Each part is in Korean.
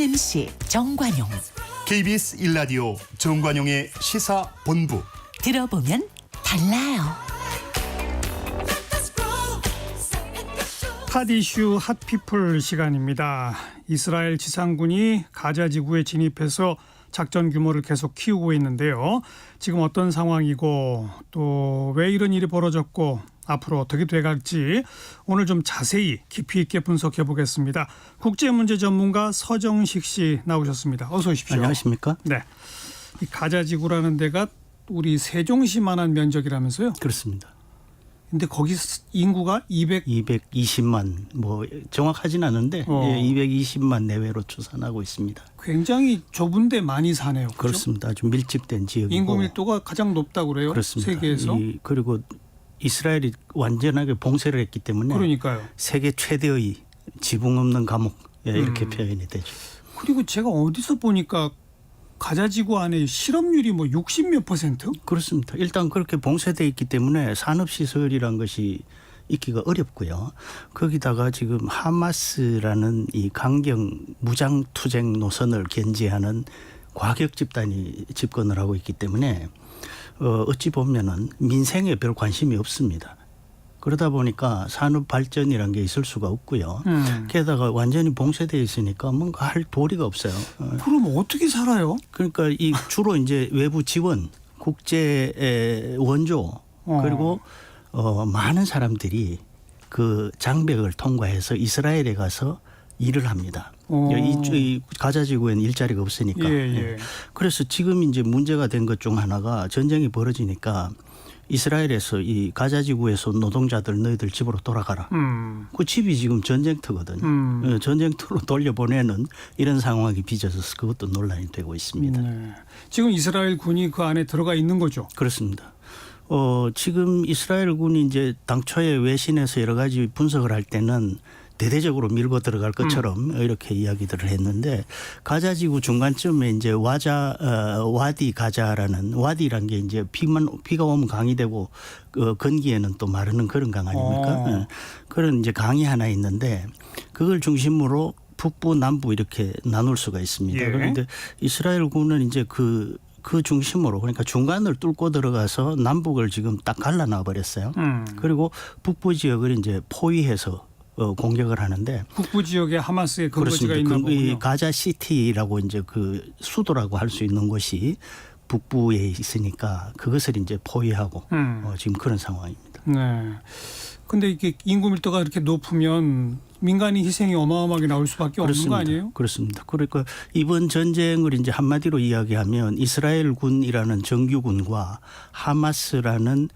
MC 정관용. KBS 1라디오 정관용의 시사본부. 들어보면 달라요. 핫 이슈 핫피플 시간입니다. 이스라엘 지상군이 가자 지구에 진입해서 작전 규모를 계속 키우고 있는데요. 지금 어떤 상황이고 또 왜 이런 일이 벌어졌고 앞으로 어떻게 돼갈지 오늘 좀 자세히 깊이 있게 분석해 보겠습니다. 국제문제 전문가 서정식 씨 나오셨습니다. 어서 오십시오. 안녕하십니까? 네, 이 가자 지구라는 데가 우리 세종시만한 면적이라면서요? 그렇습니다. 근데 거기 인구가 220만 뭐 정확하진 않은데 220만 내외로 추산하고 있습니다. 굉장히 좁은데 많이 사네요. 그렇죠? 그렇습니다. 아주 밀집된 지역이고 인구 밀도가 가장 높다고 그래요. 그렇습니다. 세계에서. 그리고 이스라엘이 완전하게 봉쇄를 했기 때문에 그러니까요. 세계 최대의 지붕 없는 감옥 이렇게 표현이 되죠. 그리고 제가 어디서 보니까 가자지구 안에 실업률이 뭐 60몇 %? 그렇습니다. 일단 그렇게 봉쇄되어 있기 때문에 산업시설이란 것이 있기가 어렵고요. 거기다가 지금 하마스라는 이 강경 무장투쟁 노선을 견지하는 과격 집단이 집권을 하고 있기 때문에 어찌 보면은 민생에 별 관심이 없습니다. 그러다 보니까 산업 발전이란 게 있을 수가 없고요. 게다가 완전히 봉쇄되어 있으니까 뭔가 할 도리가 없어요. 그럼 어떻게 살아요? 그러니까 이 주로 이제 외부 지원, 국제 원조 그리고 많은 사람들이 그 장벽을 통과해서 이스라엘에 가서 일을 합니다. 이 가자지구에는 일자리가 없으니까. 예. 그래서 지금 이제 문제가 된 것 중 하나가 전쟁이 벌어지니까 이스라엘에서 이 가자지구에서 노동자들 너희들 집으로 돌아가라. 그 집이 지금 전쟁터거든요. 전쟁터로 돌려보내는 이런 상황이 빚어져서 그것도 논란이 되고 있습니다. 네. 지금 이스라엘 군이 그 안에 들어가 있는 거죠? 그렇습니다. 지금 이스라엘 군이 이제 당초에 외신에서 여러 가지 분석을 할 때는 대대적으로 밀고 들어갈 것처럼 이렇게 이야기들을 했는데 가자지구 중간쯤에 이제 와디 가자라는 와디란 게 이제 비가 오면 강이 되고 건기에는 또 마르는 그런 강 아닙니까? 그런 이제 강이 하나 있는데 그걸 중심으로 북부 남부 이렇게 나눌 수가 있습니다. 예. 그런데 이스라엘 군은 이제 그 중심으로 그러니까 중간을 뚫고 들어가서 남북을 지금 딱 갈라놔 버렸어요. 그리고 북부 지역을 이제 포위해서 공격을 하는데 북부 지역에 하마스의 근거지가 있나 보군요. 가자 시티라고 이제 그 수도라고 할 수 있는 곳이 북부에 있으니까 그것을 이제 포위하고 지금 그런 상황입니다. 네. 근데 이게 인구 밀도가 이렇게 높으면 민간인 희생이 어마어마하게 나올 수밖에 없는 거 아니에요? 그렇습니다. 그러니까 이번 전쟁을 이제 한마디로 이야기하면 이스라엘 군이라는 정규군과 하마스라는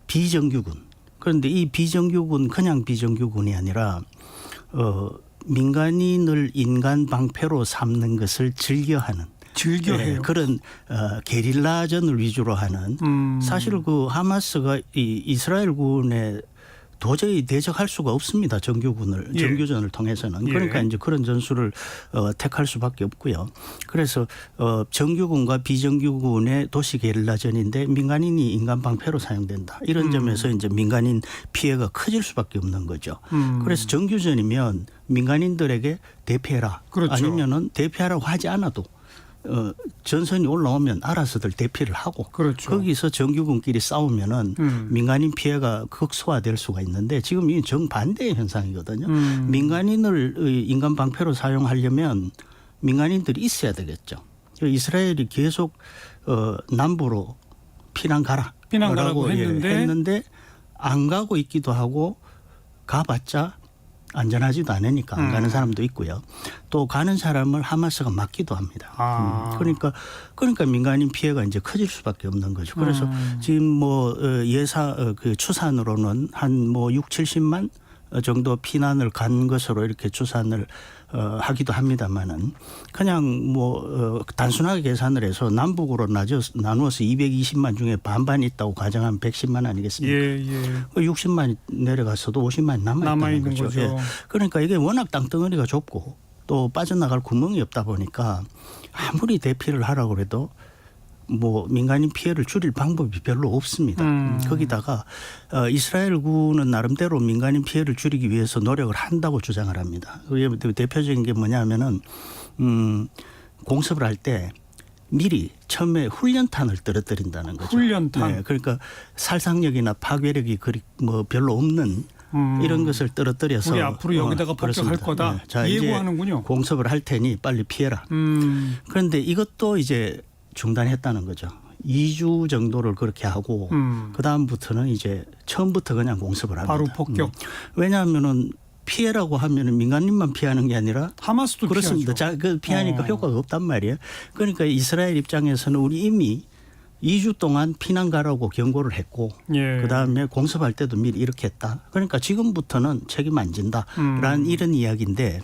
비정규군. 그런데 이 비정규군 그냥 비정규군이 아니라 민간인을 인간 방패로 삼는 것을 즐겨해요. 그런 게릴라전을 위주로 하는 사실 그 하마스가 이 이스라엘군에 도저히 대적할 수가 없습니다. 정규전을 통해서는. 그러니까 이제 그런 전술을 택할 수밖에 없고요. 그래서 정규군과 비정규군의 도시 게릴라전인데 민간인이 인간 방패로 사용된다. 이런 점에서 이제 민간인 피해가 커질 수밖에 없는 거죠. 그래서 정규전이면 민간인들에게 대피해라. 그렇죠. 아니면은 대피하라고 하지 않아도 전선이 올라오면 알아서들 대피를 하고 그렇죠. 거기서 정규군끼리 싸우면은 민간인 피해가 극소화될 수가 있는데 지금 이 정반대의 현상이거든요. 민간인을 인간 방패로 사용하려면 민간인들이 있어야 되겠죠. 이스라엘이 계속 남부로 피난 가라고 했는데 안 가고 있기도 하고 가봤자 안전하지도 않으니까 안 가는 사람도 있고요. 또 가는 사람을 하마스가 막기도 합니다. 그러니까 민간인 피해가 이제 커질 수밖에 없는 거죠. 그래서 지금 뭐 그 추산으로는 한 뭐 60-70만 정도 피난을 간 것으로 이렇게 추산을 하기도 합니다만은 그냥 뭐 단순하게 계산을 해서 남북으로 나누어서 220만 중에 반반이 있다고 가정하면 110만 아니겠습니까? 60만이 내려갔어도 50만이 남아있는 거죠. 그러니까 이게 워낙 땅덩어리가 좁고 또 빠져나갈 구멍이 없다 보니까 아무리 대피를 하라고 해도 뭐 민간인 피해를 줄일 방법이 별로 없습니다. 거기다가 이스라엘군은 나름대로 민간인 피해를 줄이기 위해서 노력을 한다고 주장을 합니다. 그게 대표적인 게 뭐냐면은 공습을 할 때 미리 처음에 훈련탄을 떨어뜨린다는 거죠. 훈련탄. 네, 그러니까 살상력이나 파괴력이 뭐 별로 없는 이런 것을 떨어뜨려서 우리 앞으로 여기다가 폭격할 거다. 네. 자, 예고하는군요. 이제 공습을 할 테니 빨리 피해라. 그런데 이것도 이제 중단했다는 거죠. 2주 정도를 그렇게 하고 그 다음부터는 이제 처음부터 그냥 공습을 합니다. 바로 폭격. 왜냐하면은 피해라고 하면은 민간인만 피하는 게 아니라 하마스도 그렇습니다. 피하죠. 그 피하니까 효과가 없단 말이에요. 그러니까 이스라엘 입장에서는 우리 이미 2주 동안 피난 가라고 경고를 했고 예. 그다음에 공습할 때도 미리 이렇게 했다. 그러니까 지금부터는 책임 안 진다라는 이런 이야기인데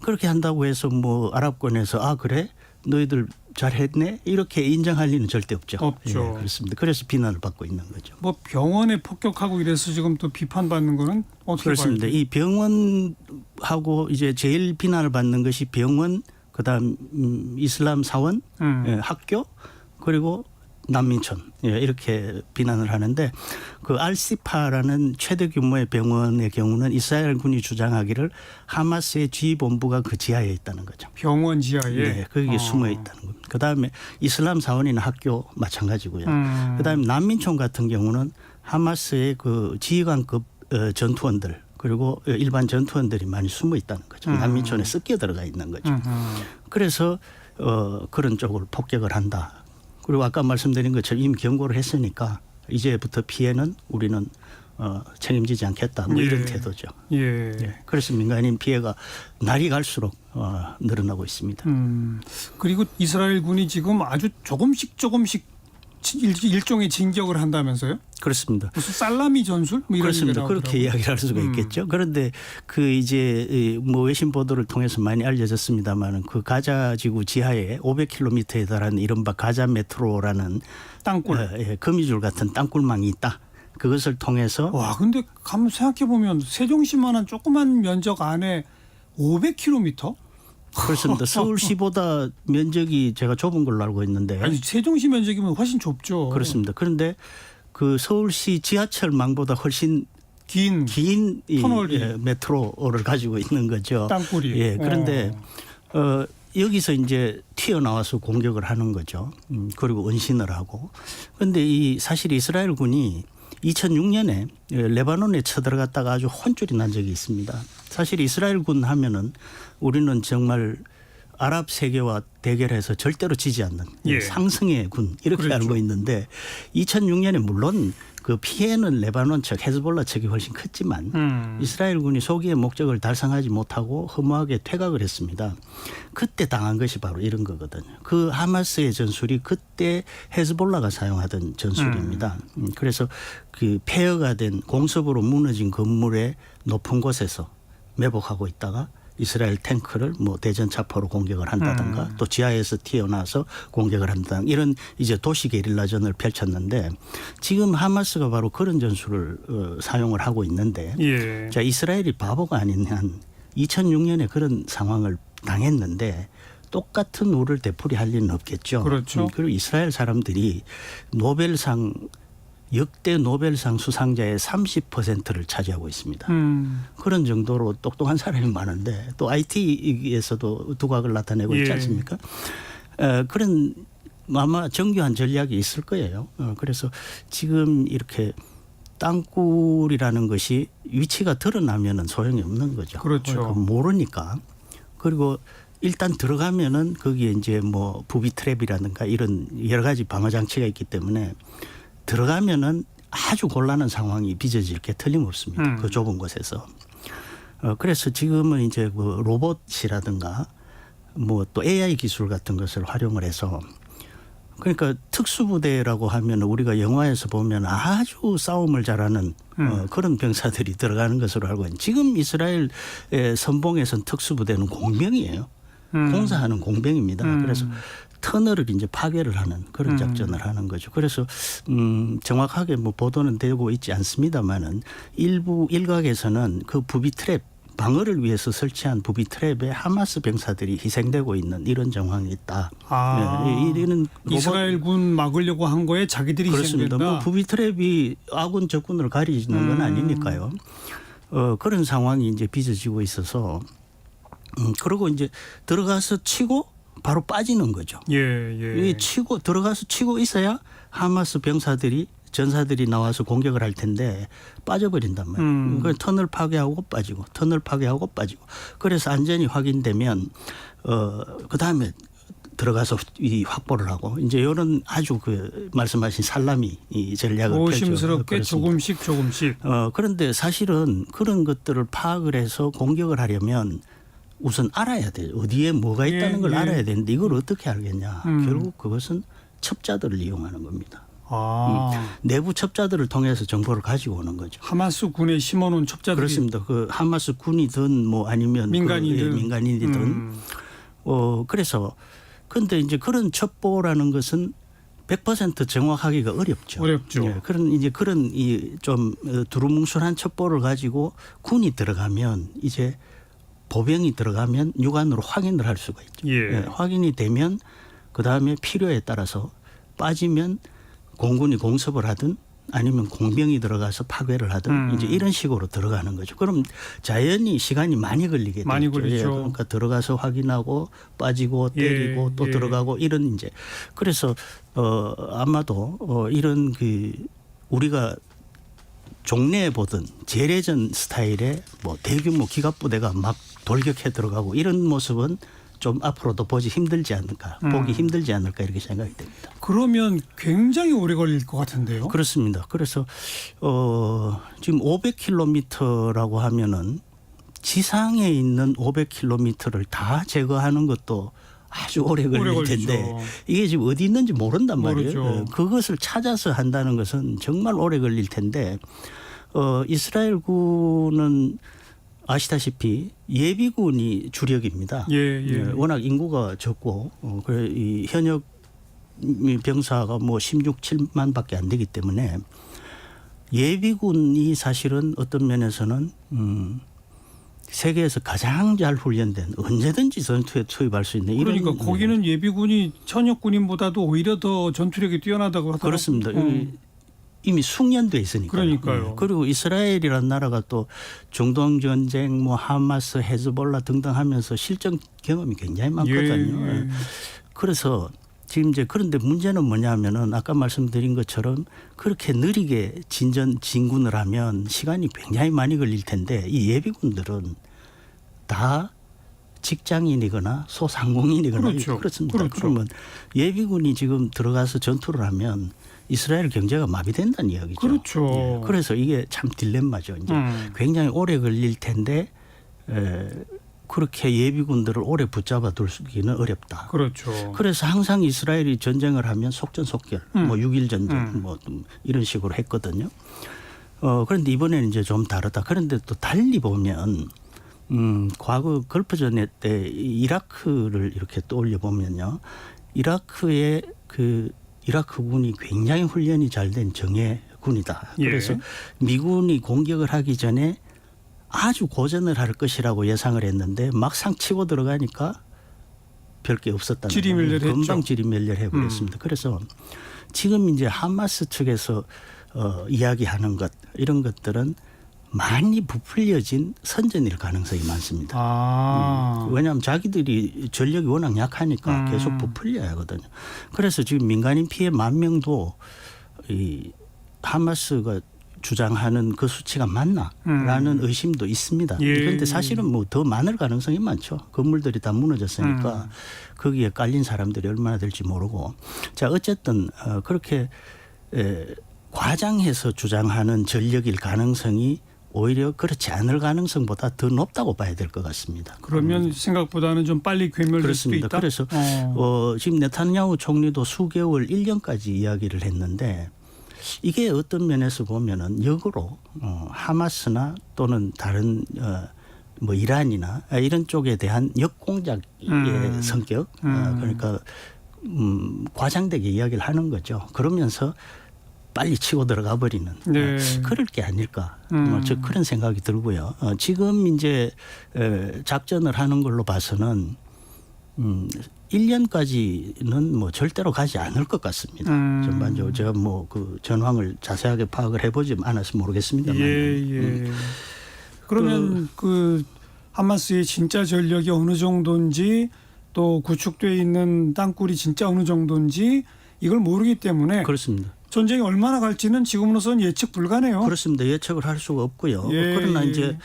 그렇게 한다고 해서 뭐 아랍권에서 아 그래? 너희들 잘했네? 이렇게 인정할 리는 절대 없죠. 없죠. 예, 그렇습니다. 그래서 비난을 받고 있는 거죠. 뭐 병원에 폭격하고 이래서 지금 또 비판받는 거는 어떻게 그렇습니다. 봐야 돼요? 이 병원하고 이제 제일 비난을 받는 것이 병원, 그다음 이슬람 사원, 예, 학교, 그리고 난민촌 이렇게 비난을 하는데 그 알시파라는 최대 규모의 병원의 경우는 이스라엘군이 주장하기를 하마스의 지휘본부가 그 지하에 있다는 거죠. 병원 지하에. 네, 거기에 숨어 있다는 겁니다. 그다음에 이슬람 사원이나 학교 마찬가지고요. 그다음에 난민촌 같은 경우는 하마스의 그 지휘관급 전투원들 그리고 일반 전투원들이 많이 숨어 있다는 거죠. 난민촌에 섞여 들어가 있는 거죠. 그래서 그런 쪽을 폭격을 한다. 그리고 아까 말씀드린 것처럼 이미 경고를 했으니까 이제부터 피해는 우리는 책임지지 않겠다. 뭐 이런 태도죠. 예. 예. 그래서 민간인 피해가 날이 갈수록 늘어나고 있습니다. 그리고 이스라엘군이 지금 아주 조금씩 일종의 진격을 한다면서요? 그렇습니다. 무슨 살라미 전술? 뭐 이런 그렇습니다. 얘기가 그렇게 나오더라고요. 이야기를 할 수가 있겠죠. 그런데 그 이제 뭐 외신 보도를 통해서 많이 알려졌습니다만은 그 가자 지구 지하에 500km에 달하는 이른바 가자 메트로라는 땅굴. 거미줄 같은 땅굴망이 있다. 그것을 통해서 와, 근데 가만 생각해 보면 세종시만한 조그만 면적 안에 500km? 그렇습니다. 서울시보다 면적이 제가 좁은 걸로 알고 있는데 아니 세종시 면적이면 훨씬 좁죠. 그렇습니다. 그런데 그 서울시 지하철망보다 훨씬 긴 이 터널이. 메트로를 가지고 있는 거죠. 땅굴이. 예, 그런데 여기서 이제 튀어나와서 공격을 하는 거죠. 그리고 은신을 하고. 그런데 이 사실 이스라엘군이 2006년에 레바논에 쳐들어갔다가 아주 혼쭐이 난 적이 있습니다. 사실 이스라엘군 하면은 우리는 정말 아랍 세계와 대결해서 절대로 지지 않는 예. 상승의 군 이렇게 그렇죠. 알고 있는데 2006년에 물론 그 피해는 레바논 측 헤즈볼라 측이 훨씬 컸지만 이스라엘군이 소기의 목적을 달성하지 못하고 허무하게 퇴각을 했습니다. 그때 당한 것이 바로 이런 거거든요. 그 하마스의 전술이 그때 헤즈볼라가 사용하던 전술입니다. 그래서 그 폐허가 된 공습으로 무너진 건물의 높은 곳에서 매복하고 있다가 이스라엘 탱크를 뭐 대전차포로 공격을 한다든가 또 지하에서 튀어나와서 공격을 한다든가 이런 이제 도시 게릴라전을 펼쳤는데 지금 하마스가 바로 그런 전술을 사용을 하고 있는데 예. 자 이스라엘이 바보가 아닌 한 2006년에 그런 상황을 당했는데 똑같은 우를 되풀이할 리는 없겠죠. 그렇죠. 그리고 이스라엘 사람들이 노벨상 역대 노벨상 수상자의 30%를 차지하고 있습니다. 그런 정도로 똑똑한 사람이 많은데 또 IT에서도 두각을 나타내고 있지 예. 않습니까? 그런 아마 정교한 전략이 있을 거예요. 그래서 지금 이렇게 땅굴이라는 것이 위치가 드러나면은 소용이 없는 거죠. 그렇죠. 그러니까 모르니까. 그리고 일단 들어가면은 거기에 이제 뭐 부비 트랩이라든가 이런 여러 가지 방어 장치가 있기 때문에 들어가면은 아주 곤란한 상황이 빚어질 게 틀림없습니다. 그 좁은 곳에서. 그래서 지금은 이제 그 로봇이라든가 뭐 또 AI 기술 같은 것을 활용을 해서 그러니까 특수부대라고 하면 우리가 영화에서 보면 아주 싸움을 잘하는 그런 병사들이 들어가는 것으로 알고 있는 지금 이스라엘 선봉에선 특수부대는 공병이에요. 공사하는 공병입니다. 그래서 터널을 이제 파괴를 하는 그런 작전을 하는 거죠. 그래서 정확하게 뭐 보도는 되고 있지 않습니다만은 일각에서는 그 부비 트랩 방어를 위해서 설치한 부비 트랩에 하마스 병사들이 희생되고 있는 이런 정황이 있다. 이런 이스라엘군 막으려고 한 거에 자기들이 그렇습니다. 희생된다. 뭐 부비 트랩이 아군 적군을 가리는 건 아니니까요. 그런 상황이 이제 빚어지고 있어서 그러고 이제 들어가서 치고 바로 빠지는 거죠. 이 치고 들어가서 치고 있어야 하마스 병사들이 전사들이 나와서 공격을 할 텐데 빠져버린단 말이에요. 그 터널 파괴하고 빠지고 터널 파괴하고 빠지고 그래서 안전이 확인되면 그 다음에 들어가서 이 확보를 하고 이제 이런 아주 그 말씀하신 살라미 이 전략을 조심스럽게 조금씩. 그런데 사실은 그런 것들을 파악을 해서 공격을 하려면 우선 알아야 돼요. 어디에 뭐가 있다는 걸 알아야 되는데 이걸 어떻게 알겠냐. 결국 그것은 첩자들을 이용하는 겁니다. 내부 첩자들을 통해서 정보를 가지고 오는 거죠. 하마스 군에 심어놓은 첩자들이. 그렇습니다. 그 하마스 군이든 뭐 아니면 민간인이든. 그래서 근데 이제 그런 첩보라는 것은 100% 정확하기가 어렵죠. 그런 이제 그런 이 좀 두루뭉술한 첩보를 가지고 군이 들어가면 이제 보병이 들어가면 육안으로 확인을 할 수가 있죠. 확인이 되면 그 다음에 필요에 따라서 빠지면 공군이 공습을 하든 아니면 공병이 들어가서 파괴를 하든 이제 이런 식으로 들어가는 거죠. 그럼 자연히 시간이 많이 걸리게 되죠. 그러니까 들어가서 확인하고 빠지고 때리고 또 들어가고 이런 이제 그래서 아마도 이런 그 우리가 종래에 보던 재래전 스타일의 뭐 대규모 기갑부대가 막 돌격해 들어가고 이런 모습은 좀 앞으로도 보기 힘들지 않을까 이렇게 생각이 됩니다. 그러면 굉장히 오래 걸릴 것 같은데요? 그렇습니다. 그래서 지금 500km라고 하면은 지상에 있는 500km를 다 제거하는 것도 아주 오래 걸릴 텐데 이게 지금 어디 있는지 모른단 말이에요. 그것을 찾아서 한다는 것은 정말 오래 걸릴 텐데 이스라엘군은 아시다시피 예비군이 주력입니다. 워낙 인구가 적고 이 현역 병사가 뭐 16, 7만밖에 안 되기 때문에 예비군이 사실은 어떤 면에서는 세계에서 가장 잘 훈련된 언제든지 전투에 투입할 수 있는 이런. 그러니까 거기는 예비군이 현역 군인보다도 오히려 더 전투력이 뛰어나다고 하더라고요. 그렇습니다. 이미 숙련돼 있으니까요. 그러니까요. 그리고 이스라엘이라는 나라가 또 중동 전쟁, 뭐 하마스, 헤즈볼라 등등 하면서 실전 경험이 굉장히 많거든요. 그래서 지금 이제 그런데 문제는 뭐냐면은 아까 말씀드린 것처럼 그렇게 느리게 진군을 하면 시간이 굉장히 많이 걸릴 텐데 이 예비군들은 다 직장인이거나 소상공인이거나 그렇습니다. 그러면 예비군이 지금 들어가서 전투를 하면 이스라엘 경제가 마비된다는 이야기죠. 그래서 이게 참 딜레마죠. 이제 굉장히 오래 걸릴 텐데 그렇게 예비군들을 오래 붙잡아 두기는 어렵다. 그래서 항상 이스라엘이 전쟁을 하면 속전속결, 뭐 6.1 전쟁, 뭐 이런 식으로 했거든요. 그런데 이번에는 이제 좀 다르다. 그런데 또 달리 보면 과거 걸프전 때 이라크를 이렇게 떠올려 보면요, 이라크의 그 이라크군이 굉장히 훈련이 잘 된 정예군이다. 그래서 미군이 공격을 하기 전에 아주 고전을 할 것이라고 예상을 했는데 막상 치고 들어가니까 별게 없었다는 거예요. 금방 지리멸렬해 버렸습니다. 그래서 지금 이제 하마스 측에서 이야기하는 것 이런 것들은 많이 부풀려진 선전일 가능성이 많습니다. 왜냐하면 자기들이 전력이 워낙 약하니까 계속 부풀려야 하거든요. 그래서 지금 민간인 피해 10,000명도 이 하마스가 주장하는 그 수치가 맞나라는 의심도 있습니다. 그런데 사실은 뭐 더 많을 가능성이 많죠. 건물들이 다 무너졌으니까 거기에 깔린 사람들이 얼마나 될지 모르고. 자, 어쨌든 그렇게 과장해서 주장하는 전력일 가능성이 오히려 그렇지 않을 가능성보다 더 높다고 봐야 될 것 같습니다. 그러면 생각보다는 좀 빨리 괴멸될 수도 있다? 그래서 지금 네타냐후 총리도 수개월 1년까지 이야기를 했는데 이게 어떤 면에서 보면은 역으로 하마스나 또는 다른 뭐 이란이나 이런 쪽에 대한 역공작의 성격 그러니까 과장되게 이야기를 하는 거죠. 그러면서 빨리 치고 들어가 버리는 네. 그럴 게 아닐까 저 그런 생각이 들고요. 지금 이제 작전을 하는 걸로 봐서는 1년까지는 뭐 절대로 가지 않을 것 같습니다. 전반적으로 제가 뭐 그 전황을 자세하게 파악을 해보지 않아서 모르겠습니다만. 예. 그러면 그 하마스의 진짜 전력이 어느 정도인지 또 구축되어 있는 땅굴이 진짜 어느 정도인지 이걸 모르기 때문에 그렇습니다. 전쟁이 얼마나 갈지는 지금으로서는 예측 불가네요. 그렇습니다. 예측을 할 수가 없고요. 예, 그러나 예. 이제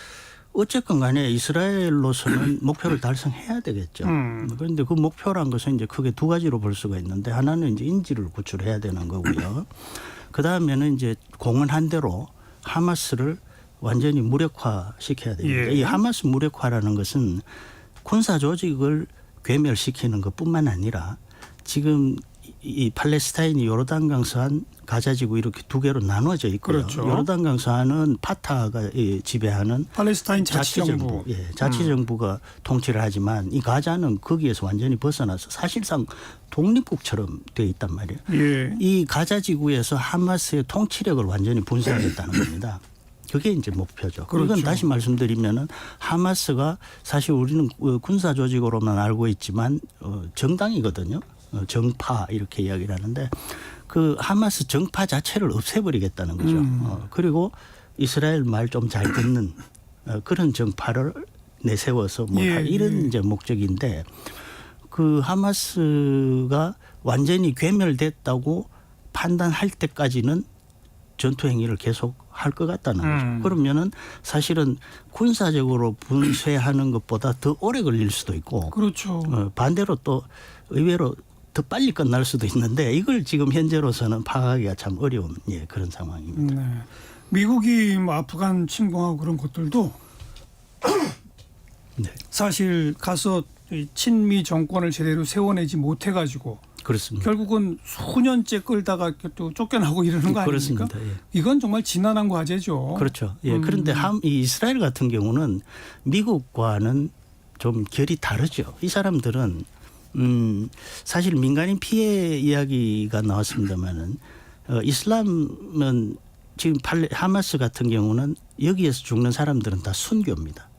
어쨌건 간에 이스라엘로서는 목표를 달성해야 되겠죠. 그런데 그 목표란 것은 이제 크게 두 가지로 볼 수가 있는데 하나는 이제 인지를 구출해야 되는 거고요. 그다음에는 이제 공언한 대로 하마스를 완전히 무력화시켜야 됩니다. 예. 이 하마스 무력화라는 것은 군사 조직을 괴멸시키는 것뿐만 아니라 지금 이 팔레스타인이 요르단강 서안 가자지구 이렇게 두 개로 나눠져 있고요. 그렇죠. 요르단강 서안은 파타가 지배하는 팔레스타인 자치정부. 자치정부가 통치를 하지만 이 가자는 거기에서 완전히 벗어나서 사실상 독립국처럼 되어 있단 말이에요. 예. 이 가자지구에서 하마스의 통치력을 완전히 분쇄하겠다는 겁니다. 그게 이제 목표죠. 그렇죠. 이건 다시 말씀드리면은 하마스가 사실 우리는 군사 조직으로만 알고 있지만 정당이거든요. 정파 이렇게 이야기를 하는데 그 하마스 정파 자체를 없애버리겠다는 거죠. 그리고 이스라엘 말 좀 잘 듣는 그런 정파를 내세워서 뭐 예, 이런 이제 목적인데 그 하마스가 완전히 괴멸됐다고 판단할 때까지는 전투 행위를 계속 할 것 같다는 거죠. 그러면은 사실은 군사적으로 분쇄하는 것보다 더 오래 걸릴 수도 있고 그렇죠. 반대로 또 의외로 더 빨리 끝날 수도 있는데 이걸 지금 현재로서는 파악하기가 참 어려운 그런 상황입니다. 네. 미국이 뭐 아프간 침공하고 그런 것들도 네. 사실 가서 이 친미 정권을 제대로 세워내지 못해가지고 그렇습니다. 결국은 수년째 끌다가 또 쫓겨나고 이러는 거 아닙니까? 그렇습니다. 예. 이건 정말 지난한 과제죠. 그렇죠. 예. 그런데 이 이스라엘 같은 경우는 미국과는 좀 결이 다르죠. 이 사람들은 사실 민간인 피해 이야기가 나왔습니다만은 이슬람은 지금 하마스 같은 경우는 여기에서 죽는 사람들은 다 순교입니다.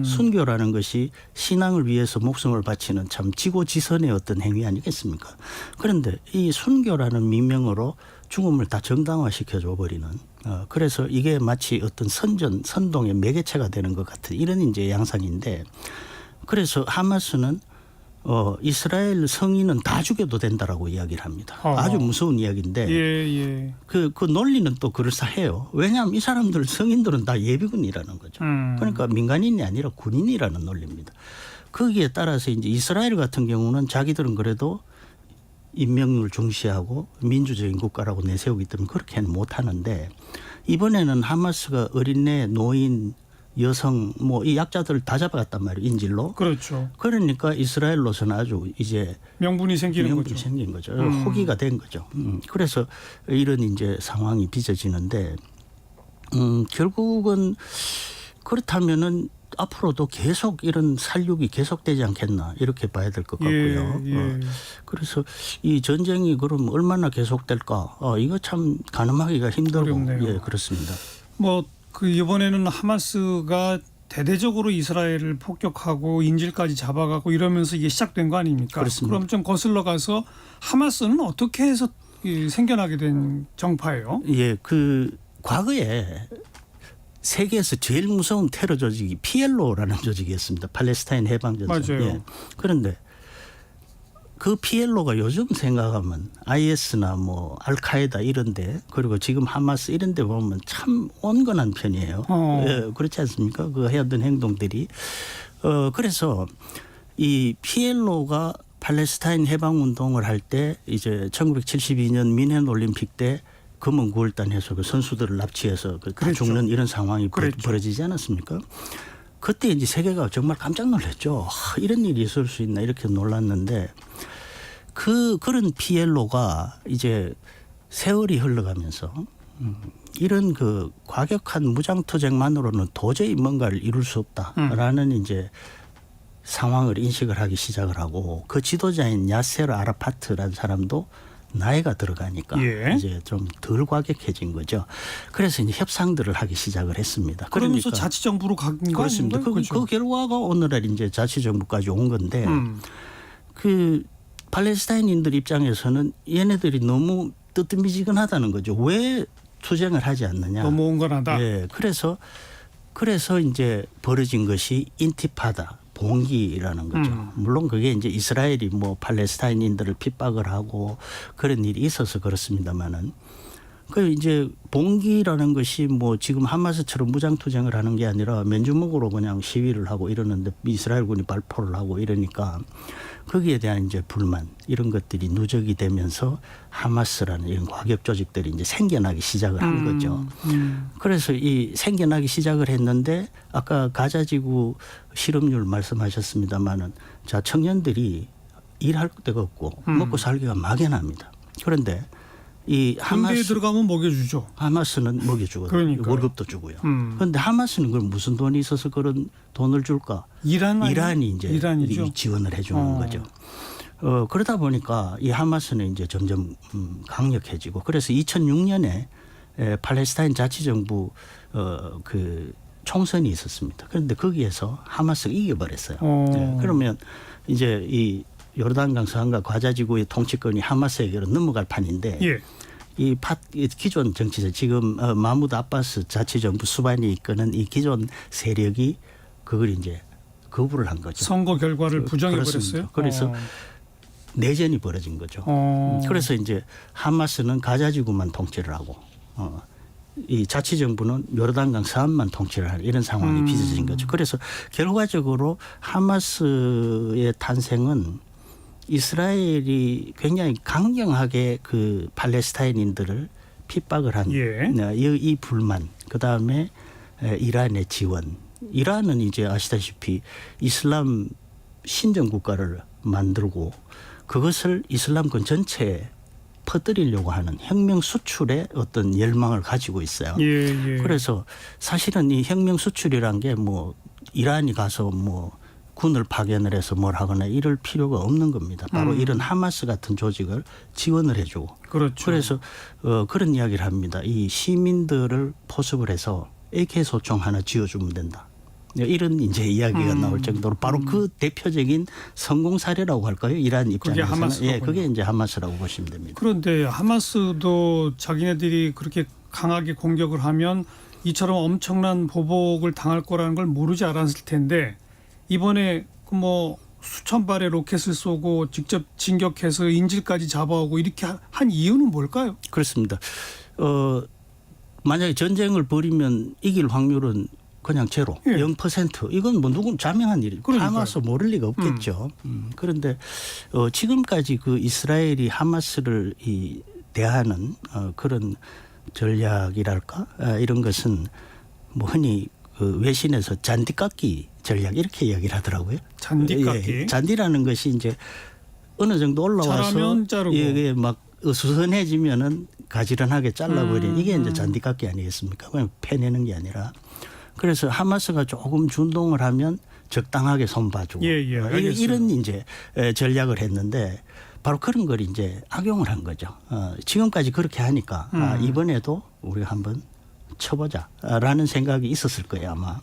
순교라는 것이 신앙을 위해서 목숨을 바치는 참 지고지선의 어떤 행위 아니겠습니까? 그런데 이 순교라는 미명으로 죽음을 다 정당화시켜줘 버리는 그래서 이게 마치 어떤 선동의 매개체가 되는 것 같은 이런 이제 양상인데 그래서 하마스는 이스라엘 성인은 다 죽여도 된다라고 이야기를 합니다. 아주 무서운 이야기인데 예. 그 논리는 또 그럴싸해요. 왜냐하면 이 사람들 성인들은 다 예비군이라는 거죠. 그러니까 민간인이 아니라 군인이라는 논리입니다. 거기에 따라서 이제 이스라엘 같은 경우는 자기들은 그래도 인명을 중시하고 민주적인 국가라고 내세우기 때문에 그렇게는 못하는데 이번에는 하마스가 어린애, 노인, 여성 뭐 이 약자들을 다 잡아갔단 말이에요. 인질로. 그렇죠. 그러니까 이스라엘로서는 아주 이제 명분이 생기는 거죠. 생긴 거죠. 호기가 된 거죠. 그래서 이런 이제 상황이 빚어지는데 결국은 그렇다면은 앞으로도 계속 이런 살육이 계속되지 않겠나 이렇게 봐야 될 것 같고요. 예. 그래서 이 전쟁이 그럼 얼마나 계속될까? 이거 참 가늠하기가 힘들고 어렵네요. 예, 그렇습니다. 뭐 그 이번에는 하마스가 대대적으로 이스라엘을 폭격하고 인질까지 잡아가고 이러면서 이게 시작된 거 아닙니까? 그렇습니다. 그럼 좀 거슬러 가서 하마스는 어떻게 해서 생겨나게 된 정파예요? 예, 그 과거에 세계에서 제일 무서운 테러 조직이 PLO라는 조직이었습니다. 팔레스타인 해방전선. 맞아요. 예. 그런데 그 PLO가 요즘 생각하면 IS나 뭐 알카에다 이런데 그리고 지금 하마스 이런데 보면 참 온건한 편이에요. 예, 그렇지 않습니까? 그 해야던 행동들이. 그래서 이 PLO가 팔레스타인 해방 운동을 할 때 이제 1972년 미넨 올림픽 때 검은 9월단에서 그 선수들을 납치해서 다 그랬죠. 죽는 이런 상황이 그랬죠. 벌어지지 않았습니까? 그때 이제 세계가 정말 깜짝 놀랐죠. 이런 일이 있을 수 있나 이렇게 놀랐는데 그런 PLO가 이제 세월이 흘러가면서 이런 그 과격한 무장투쟁만으로는 도저히 뭔가를 이룰 수 없다라는 이제 상황을 인식을 하기 시작을 하고 그 지도자인 야세르 아라파트라는 사람도 나이가 들어가니까 예. 이제 좀 덜 과격해진 거죠. 그래서 이제 협상들을 하기 시작을 했습니다. 그러면서 그러니까 자치정부로 간 거 그렇습니다. 아닌가요? 그 결과가 오늘날 이제 자치정부까지 온 건데 그 팔레스타인인들 입장에서는 얘네들이 너무 뜨뜻미지근하다는 거죠. 왜 투쟁을 하지 않느냐. 너무 온건하다. 예. 그래서 이제 벌어진 것이 인티파다. 봉기라는 거죠. 물론 그게 이제 이스라엘이 뭐 팔레스타인인들을 핍박을 하고 그런 일이 있어서 그렇습니다만은 그 이제 봉기라는 것이 뭐 지금 하마스처럼 무장 투쟁을 하는 게 아니라 맨주먹으로 그냥 시위를 하고 이러는데 이스라엘군이 발포를 하고 이러니까 거기에 대한 이제 불만 이런 것들이 누적이 되면서 하마스라는 이런 과격 조직들이 이제 생겨나기 시작을 한 거죠. 그래서 이 생겨나기 시작을 했는데 아까 가자지구 실업률 말씀하셨습니다마는 자 청년들이 일할 데가 없고 먹고 살기가 막연합니다. 그런데 이 군대에 들어가면 먹여주죠. 하마스는 먹여주거든요. 그러니까요. 월급도 주고요. 그런데 하마스는 그럼 무슨 돈이 있어서 그런 돈을 줄까? 이란이 이제 이란이죠. 지원을 해주는 거죠. 그러다 보니까 이 하마스는 이제 점점 강력해지고 그래서 2006년에 팔레스타인 자치정부 그 총선이 있었습니다. 그런데 거기에서 하마스가 이겨버렸어요. 네, 그러면 이제 이 요르단강 서안과 과자지구의 통치권이 하마스에게로 넘어갈 판인데 예. 이 기존 정치자 지금 마무드 아바스 자치정부 수반이 이끄는 이 기존 세력이 그걸 이제 거부를 한 거죠. 선거 결과를 부정해 그렇습니다. 버렸어요. 그래서 내전이 벌어진 거죠. 그래서 이제 하마스는 가자지구만 통치를 하고 이 자치정부는 요르단강 서안만 통치를 하는 이런 상황이 빚어진 거죠. 그래서 결과적으로 하마스의 탄생은 이스라엘이 굉장히 강경하게 그 팔레스타인인들을 핍박을 한 이 불만, 그다음에 이란의 지원. 이란은 이제 아시다시피 이슬람 신정 국가를 만들고 그것을 이슬람권 전체에 퍼뜨리려고 하는 혁명 수출의 어떤 열망을 가지고 있어요. 그래서 사실은 이 혁명 수출이란 게 뭐 이란이 가서 뭐 군을 파견을 해서 뭘 하거나 이럴 필요가 없는 겁니다. 바로 이런 하마스 같은 조직을 지원을 해주고. 그렇죠. 그래서 그런 이야기를 합니다. 이 시민들을 포섭을 해서 AK 소총 하나 지어주면 된다. 이런 이제 이야기가 나올 정도로 바로 그 대표적인 성공 사례라고 할까요? 이란 입장에서는. 그게 이제 하마스라고 보시면 됩니다. 그런데 하마스도 자기네들이 그렇게 강하게 공격을 하면 이처럼 엄청난 보복을 당할 거라는 걸 모르지 않았을 텐데 이번에 그 뭐 수천 발의 로켓을 쏘고 직접 진격해서 인질까지 잡아오고 이렇게 한 이유는 뭘까요? 그렇습니다. 만약에 전쟁을 벌이면 이길 확률은 그냥 제로, 0%. 이건 뭐 누군 자명한 일이 하마스 모를 리가 없겠죠. 그런데 지금까지 그 이스라엘이 하마스를 대하는 그런 전략이랄까 이런 것은 뭐 흔히 그 외신에서 잔디깎기 전략 이렇게 이야기를 하더라고요. 잔디깎기. 잔디라는 것이 이제 어느 정도 올라와서 자라면 자르고. 막 수선해지면은 가지런하게 잘라버리는 이게 이제 잔디깎기 아니겠습니까? 그냥 패내는 게 아니라. 그래서 하마스가 조금 준동을 하면 적당하게 손봐주고 이런 이제 전략을 했는데 바로 그런 걸 이제 악용을 한 거죠. 지금까지 그렇게 하니까 이번에도 우리가 한번 쳐보자라는 생각이 있었을 거예요 아마.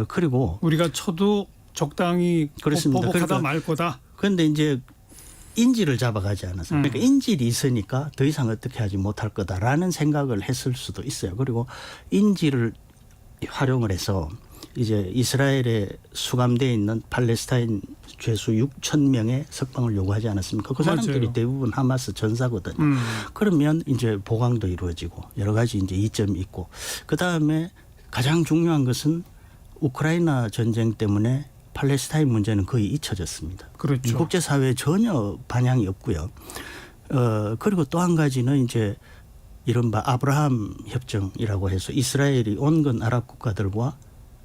그리고 우리가 쳐도 적당히 그렇습니다. 보복하다 말 거다. 그런데 이제 인질을 잡아가지 않았어요. 그러니까 인질이 있으니까 더 이상 어떻게 하지 못할 거다라는 생각을 했을 수도 있어요. 그리고 인질을 활용을 해서 이제 이스라엘에 수감되어 있는 팔레스타인 죄수 6천 명의 석방을 요구하지 않았습니까? 그 사람들이 맞아요. 대부분 하마스 전사거든요. 그러면 이제 보강도 이루어지고 여러 가지 이제 이점이 있고 그 다음에 가장 중요한 것은 우크라이나 전쟁 때문에 팔레스타인 문제는 거의 잊혀졌습니다. 그렇죠. 국제사회에 전혀 반향이 없고요. 그리고 또 한 가지는 이제 이른바 아브라함 협정이라고 해서 이스라엘이 온건 아랍 국가들과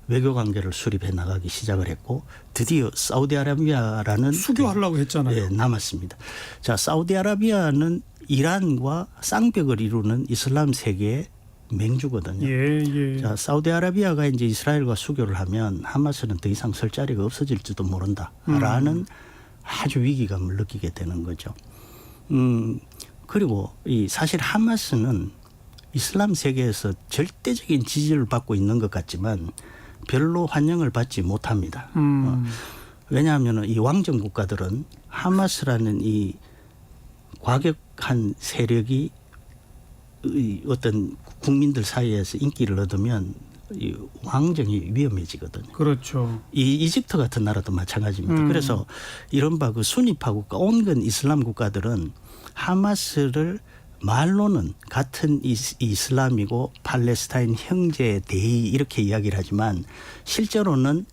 외교 관계를 수립해 나가기 시작을 했고 드디어 사우디아라비아라는 수교하려고 했잖아요. 남았습니다. 자, 사우디아라비아는 이란과 쌍벽을 이루는 이슬람 세계의 맹주거든요. 자, 사우디아라비아가 이제 이스라엘과 수교를 하면 하마스는 더 이상 설 자리가 없어질지도 모른다라는 아주 위기감을 느끼게 되는 거죠. 그리고 이 사실 하마스는 이슬람 세계에서 절대적인 지지를 받고 있는 것 같지만 별로 환영을 받지 못합니다. 왜냐하면 이 왕정 국가들은 하마스라는 이 과격한 세력이 어떤 국민들 사이에서 인기를 얻으면 이 왕정이 위험해지거든요. 그렇죠. 이 이집트 같은 나라도 마찬가지입니다. 그래서 이른바 그 수니파 국가, 온건 이슬람 국가들은 하마스를 말로는 같은 이슬람이고 팔레스타인 형제 대의 이렇게 이야기를 하지만 실제로는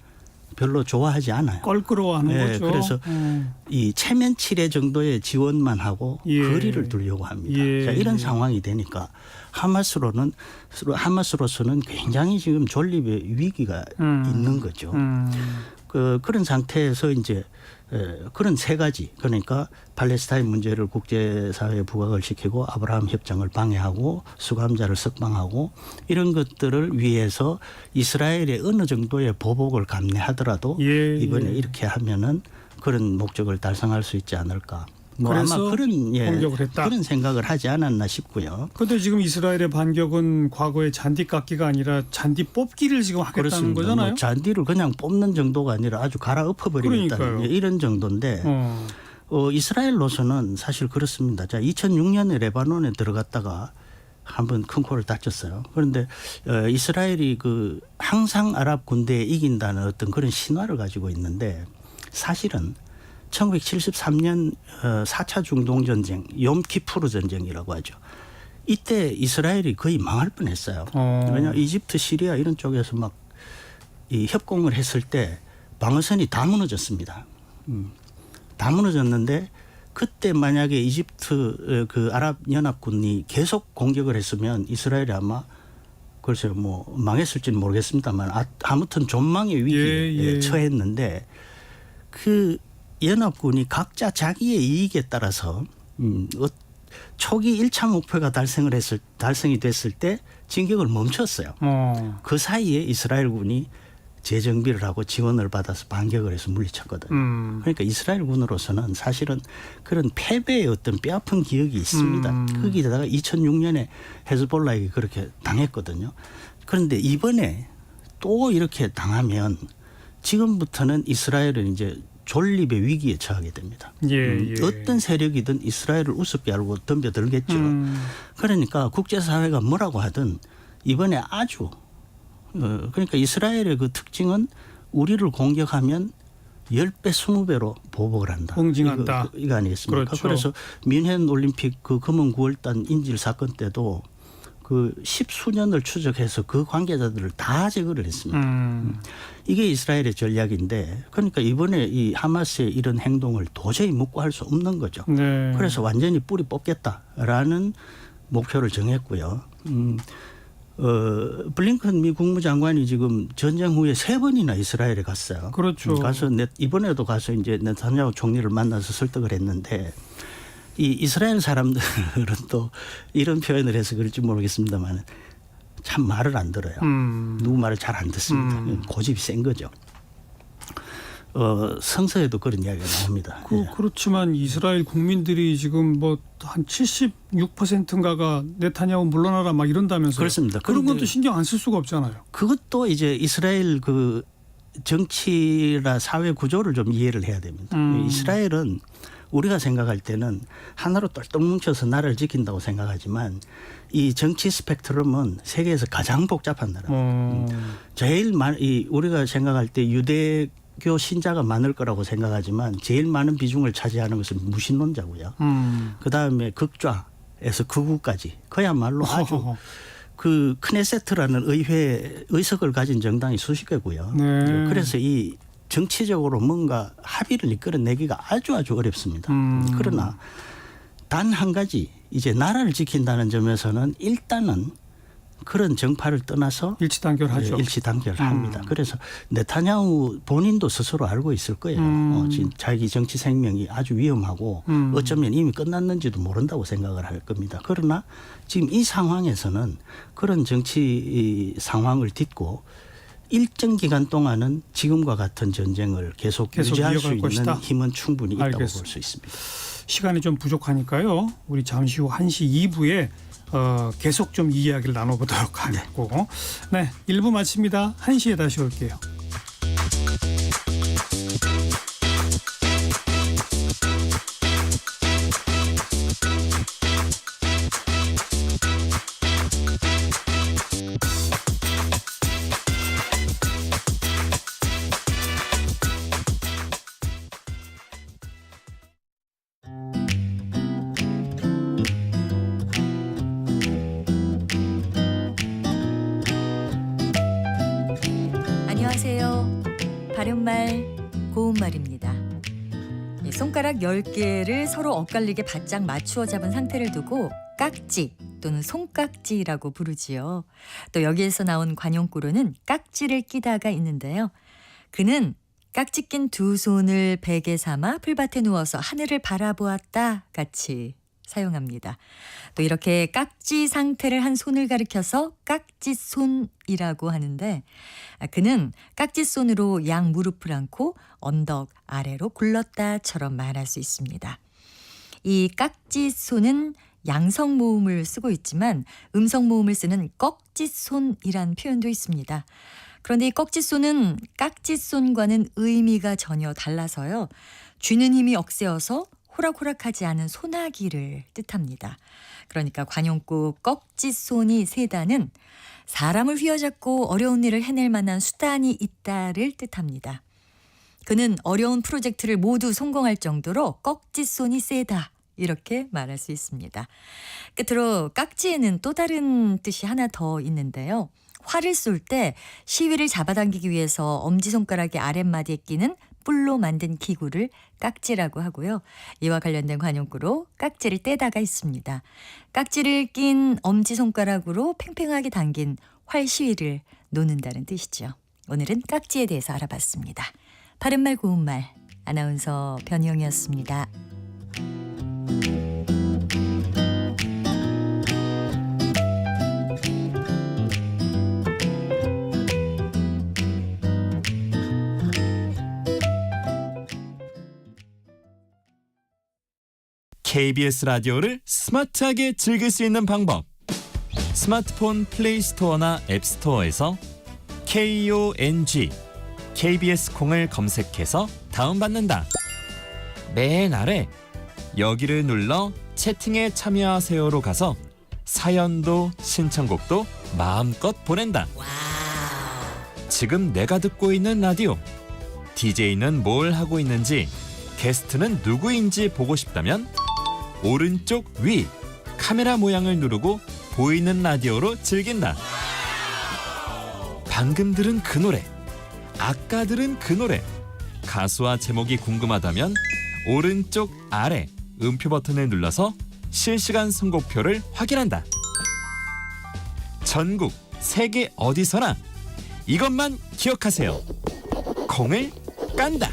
별로 좋아하지 않아요. 껄끄러워하는 거죠. 그래서 이 체면 치레 정도의 지원만 하고 거리를 두려고 합니다. 자, 이런 상황이 되니까 하마스로서는 굉장히 지금 존립의 위기가 있는 거죠. 그런 상태에서 이제 그런 세 가지, 그러니까 팔레스타인 문제를 국제사회에 부각을 시키고 아브라함 협정을 방해하고 수감자를 석방하고 이런 것들을 위해서 이스라엘의 어느 정도의 보복을 감내하더라도 이번에 이렇게 하면은 그런 목적을 달성할 수 있지 않을까. 뭐 아마 그런 공격을 했다. 그런 생각을 하지 않았나 싶고요. 그런데 지금 이스라엘의 반격은 과거의 잔디 깎기가 아니라 잔디 뽑기를 지금 하겠다는 그렇습니다. 거잖아요. 뭐 잔디를 그냥 뽑는 정도가 아니라 아주 갈아엎어버리겠다는 이런 정도인데 이스라엘로서는 사실 그렇습니다. 자, 2006년에 레바논에 들어갔다가 한번 큰 코를 다쳤어요. 그런데 이스라엘이 그 항상 아랍 군대에 이긴다는 어떤 그런 신화를 가지고 있는데 사실은 1973년 4차 중동전쟁, 욤키푸르 전쟁이라고 하죠. 이때 이스라엘이 거의 망할 뻔했어요. 왜냐하면 이집트, 시리아 이런 쪽에서 막 이 협공을 했을 때 방어선이 다 무너졌습니다. 다 무너졌는데 그때 만약에 이집트 그 아랍 연합군이 계속 공격을 했으면 이스라엘이 아마 글쎄요 뭐 망했을지는 모르겠습니다만 아무튼 존망의 위기에 처했는데 그 연합군이 각자 자기의 이익에 따라서 초기 1차 목표가 달성이 됐을 때 진격을 멈췄어요. 그 사이에 이스라엘군이 재정비를 하고 지원을 받아서 반격을 해서 물리쳤거든요. 그러니까 이스라엘군으로서는 사실은 그런 패배의 어떤 뼈아픈 기억이 있습니다. 거기다가 2006년에 헤즈볼라에게 그렇게 당했거든요. 그런데 이번에 또 이렇게 당하면 지금부터는 이스라엘은 이제 존립의 위기에 처하게 됩니다. 어떤 세력이든 이스라엘을 우습게 알고 덤벼들겠죠. 그러니까 국제사회가 뭐라고 하든 이번에 아주 그러니까 이스라엘의 그 특징은 우리를 공격하면 10배, 20배로 보복을 한다. 응징한다. 이거 아니겠습니까? 그렇죠. 그래서 뮌헨 올림픽 그 금은 9월달 인질 사건 때도 그 10수년을 추적해서 그 관계자들을 다 제거를 했습니다. 이게 이스라엘의 전략인데 그러니까 이번에 이 하마스의 이런 행동을 도저히 묵고할 수 없는 거죠. 그래서 완전히 뿌리 뽑겠다라는 목표를 정했고요. 블링컨 미 국무장관이 지금 전쟁 후에 3번이나 이스라엘에 갔어요. 그렇죠. 가서 이번에도 가서 이제 네타냐후 총리를 만나서 설득을 했는데 이 이스라엘 사람들은 또 이런 표현을 해서 그럴지 모르겠습니다만 참 말을 안 들어요. 누구 말을 잘 안 듣습니다. 고집이 센 거죠. 성서에도 그런 이야기가 나옵니다. 그렇지만 이스라엘 국민들이 지금 뭐 한 76%인가가 네타냐후 물러나라 막 이런다면서요. 그렇습니다. 그런 것도 신경 안 쓸 수가 없잖아요. 그것도 이제 이스라엘 그 정치나 사회 구조를 좀 이해를 해야 됩니다. 이스라엘은 우리가 생각할 때는 하나로 똘똘 뭉쳐서 나라를 지킨다고 생각하지만 이 정치 스펙트럼은 세계에서 가장 복잡한 나라입니다. 제일 우리가 생각할 때 유대교 신자가 많을 거라고 생각하지만 제일 많은 비중을 차지하는 것은 무신론자고요. 그다음에 극좌에서 극우까지 그야말로 아주 그 크네세트라는 의석을 가진 정당이 수십 개고요. 그래서 이 정치적으로 뭔가 합의를 이끌어내기가 아주 어렵습니다. 그러나 단 한 가지 이제 나라를 지킨다는 점에서는 일단은 그런 정파를 떠나서 일치단결하죠. 일치단결을 합니다. 그래서 네타냐후 본인도 스스로 알고 있을 거예요. 자기 정치 생명이 아주 위험하고 어쩌면 이미 끝났는지도 모른다고 생각을 할 겁니다. 그러나 지금 이 상황에서는 그런 정치 상황을 딛고 일정 기간 동안은 지금과 같은 전쟁을 계속 유지할 수 있는 것이다. 힘은 충분히 있다고 볼 수 있습니다. 시간이 좀 부족하니까요. 우리 잠시 후 1시 2부에 계속 좀 이야기를 나눠보도록 하겠고. 네, 1부 마칩니다. 1시에 다시 올게요. 안녕하세요. 바른말 고운말입니다. 손가락 10개를 서로 엇갈리게 바짝 맞추어 잡은 상태를 두고 깍지 또는 손깍지라고 부르지요. 또 여기에서 나온 관용구로는 깍지를 끼다가 있는데요. 그는 깍지 낀 두 손을 베개 삼아 풀밭에 누워서 하늘을 바라보았다 같이 사용합니다. 또 이렇게 깍지 상태를 한 손을 가리켜서 깍지손이라고 하는데 그는 깍지손으로 양 무릎을 꿇고 언덕 아래로 굴렀다처럼 말할 수 있습니다. 이 깍지손은 양성 모음을 쓰고 있지만 음성 모음을 쓰는 꺽지손이란 표현도 있습니다. 그런데 이 꺽지손은 깍지손과는 의미가 전혀 달라서요. 쥐는 힘이 억세어서 호락호락하지 않은 소나기를 뜻합니다. 그러니까 관용구 꺽지손이 세다는 사람을 휘어잡고 어려운 일을 해낼 만한 수단이 있다를 뜻합니다. 그는 어려운 프로젝트를 모두 성공할 정도로 꺽지손이 세다 이렇게 말할 수 있습니다. 끝으로 깍지에는 또 다른 뜻이 하나 더 있는데요. 활을 쏠 때 시위를 잡아당기기 위해서 엄지손가락의 아랫마디에 끼는 뿔로 만든 기구를 깍지라고 하고요. 이와 관련된 관용구로 깍지를 떼다가 있습니다. 깍지를 낀 엄지손가락으로 팽팽하게 당긴 활 시위를 놓는다는 뜻이죠. 오늘은 깍지에 대해서 알아봤습니다. 바른말 고운말 아나운서 변희영이었습니다. KBS 라디오를 스마트하게 즐길 수 있는 방법. 스마트폰 플레이 스토어나 앱 스토어에서 KONG KBS 콩을 검색해서 다운받는다. 맨 아래 여기를 눌러 채팅에 참여하세요로 가서 사연도 신청곡도 마음껏 보낸다. 지금 내가 듣고 있는 라디오, DJ는 뭘 하고 있는지, 게스트는 누구인지 보고 싶다면 오른쪽 위 카메라 모양을 누르고 보이는 라디오로 즐긴다. 방금 들은 그 노래, 아까 들은 그 노래, 가수와 제목이 궁금하다면 오른쪽 아래 음표 버튼을 눌러서 실시간 선곡표를 확인한다. 전국 세계 어디서나 이것만 기억하세요. 콩을 깐다.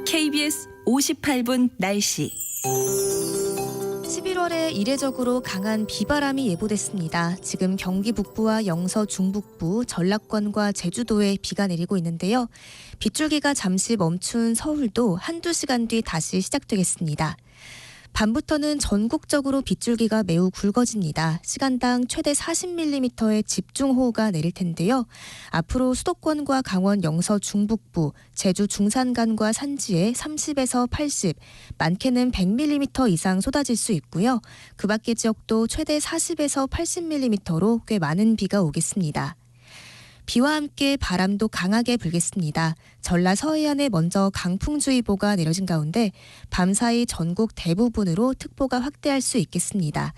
KBS 58분 날씨. 11월에 이례적으로 강한 비바람이 예보됐습니다. 지금 경기 북부와 영서 중북부, 전라권과 제주도에 비가 내리고 있는데요. 빗줄기가 잠시 멈춘 서울도 한두 시간 뒤 다시 시작되겠습니다. 밤부터는 전국적으로 빗줄기가 매우 굵어집니다. 시간당 최대 40mm의 집중호우가 내릴 텐데요. 앞으로 수도권과 강원 영서 중북부, 제주 중산간과 산지에 30에서 80, 많게는 100mm 이상 쏟아질 수 있고요. 그 밖의 지역도 최대 40에서 80mm로 꽤 많은 비가 오겠습니다. 비와 함께 바람도 강하게 불겠습니다. 전라 서해안에 먼저 강풍주의보가 내려진 가운데 밤사이 전국 대부분으로 특보가 확대할 수 있겠습니다.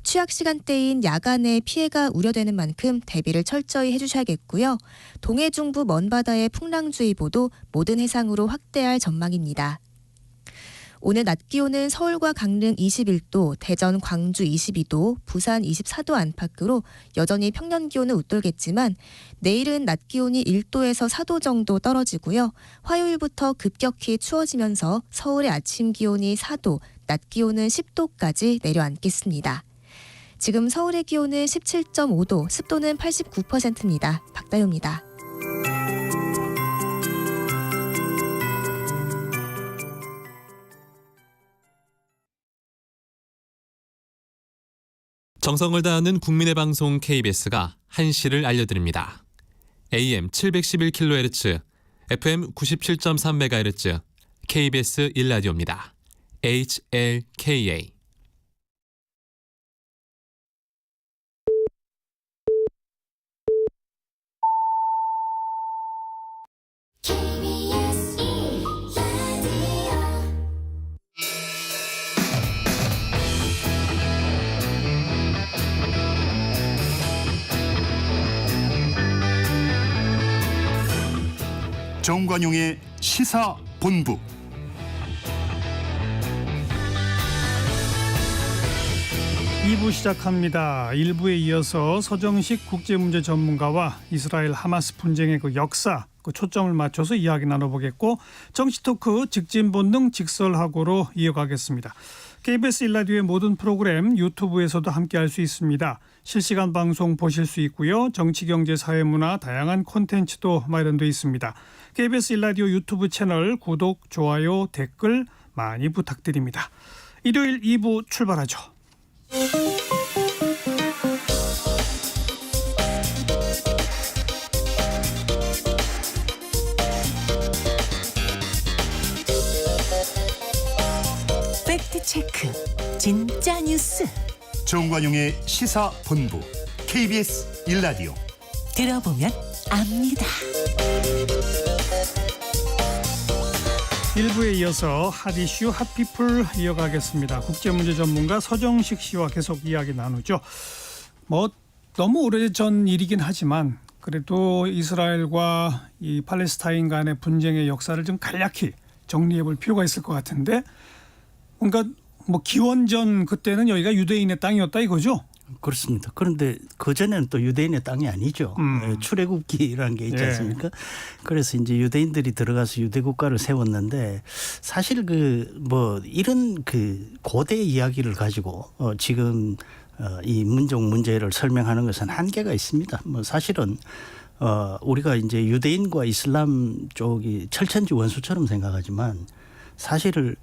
취약 시간대인 야간에 피해가 우려되는 만큼 대비를 철저히 해주셔야겠고요. 동해 중부 먼바다의 풍랑주의보도 모든 해상으로 확대할 전망입니다. 오늘 낮 기온은 서울과 강릉 21도, 대전, 광주 22도, 부산 24도 안팎으로 여전히 평년 기온은 웃돌겠지만 내일은 낮 기온이 1도에서 4도 정도 떨어지고요. 화요일부터 급격히 추워지면서 서울의 아침 기온이 4도, 낮 기온은 10도까지 내려앉겠습니다. 지금 서울의 기온은 17.5도, 습도는 89%입니다. 박다요입니다. 정성을 다하는 국민의 방송 KBS가 한시를 알려드립니다. AM 711kHz, FM 97.3MHz, KBS 1라디오입니다. HLKA. 정관용의 시사본부. 이부 시작합니다. 1부에 이어서 서정식 국제문제 전문가와 이스라엘 하마스 분쟁의 그 역사, 그 초점을 맞춰서 이야기 나눠보겠고, 정치 토크 직진 본능 직설하고로 이어가겠습니다. KBS 1라디오의 모든 프로그램 유튜브에서도 함께할 수 있습니다. 실시간 방송 보실 수 있고요. 정치, 경제, 사회, 문화 다양한 콘텐츠도 마련되어 있습니다. KBS 1라디오 유튜브 채널 구독, 좋아요, 댓글 많이 부탁드립니다. 일요일 2부 출발하죠. 팩트체크 진짜 뉴스 정관용의 시사본부. KBS 1라디오. 들어보면 압니다. 1부에 이어서 핫이슈 핫피플 이어가겠습니다. 국제문제 전문가 서정식 씨와 계속 이야기 나누죠. 너무 오래전 일이긴 하지만 그래도 이스라엘과 이 팔레스타인 간의 분쟁의 역사를 좀 간략히 정리해 볼 필요가 있을 것 같은데, 그러니까 기원전 그때는 여기가 유대인의 땅이었다 이거죠? 그렇습니다. 그런데 그전에는 또 유대인의 땅이 아니죠. 출애굽기라는 게 있지 않습니까? 그래서 이제 유대인들이 들어가서 유대 국가를 세웠는데, 사실 이런 고대 이야기를 가지고 지금 이 민족 문제를 설명하는 것은 한계가 있습니다. 사실은 우리가 이제 유대인과 이슬람 쪽이 철천지 원수처럼 생각하지만 사실을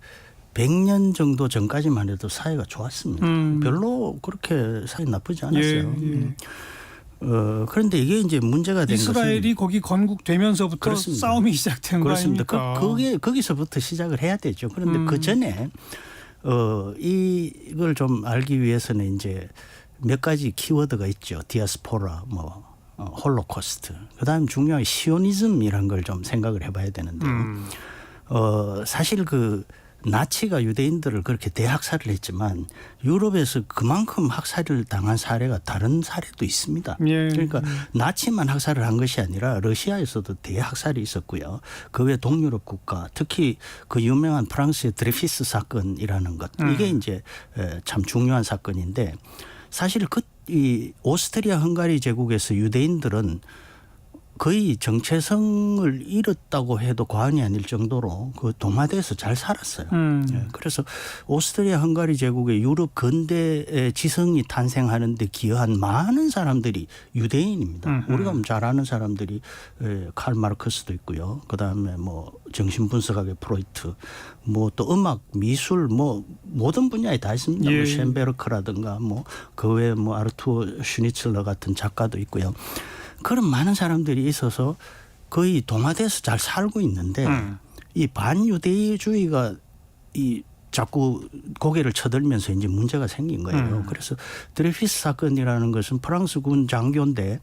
100년 정도 전까지만 해도 사이가 좋았습니다. 별로 그렇게 사이 나쁘지 않았어요. 그런데 이게 이제 문제가 된 이스라엘이 것은 거기 건국되면서부터 그렇습니다. 싸움이 시작된 거 그렇습니다. 아닙니까? 거기서부터 시작을 해야 되죠. 그런데 그 전에 이걸 좀 알기 위해서는 이제 몇 가지 키워드가 있죠. 디아스포라, 홀로코스트. 그다음 중요한 시오니즘이란 걸 좀 생각을 해봐야 되는데요. 사실 나치가 유대인들을 그렇게 대학살을 했지만 유럽에서 그만큼 학살을 당한 사례가 다른 사례도 있습니다. 그러니까 나치만 학살을 한 것이 아니라 러시아에서도 대학살이 있었고요. 그 외 동유럽 국가, 특히 그 유명한 프랑스의 드레피스 사건이라는 것, 이게 이제 참 중요한 사건인데, 사실 이 오스트리아 헝가리 제국에서 유대인들은 거의 정체성을 잃었다고 해도 과언이 아닐 정도로 그 동화돼서 잘 살았어요. 그래서 오스트리아 헝가리 제국의 유럽 근대 지성이 탄생하는 데 기여한 많은 사람들이 유대인입니다. 우리가 잘 아는 사람들이 칼 마르크스도 있고요. 그다음에 정신분석학의 프로이트, 또 음악, 미술, 모든 분야에 다 있습니다. 셴베르크라든가 그 외에 아르투어 슈니츠러 같은 작가도 있고요. 그런 많은 사람들이 있어서 거의 동화돼서 잘 살고 있는데, 이 반유대주의가 자꾸 고개를 쳐들면서 이제 문제가 생긴 거예요. 그래서 드레피스 사건이라는 것은 프랑스군 장교인데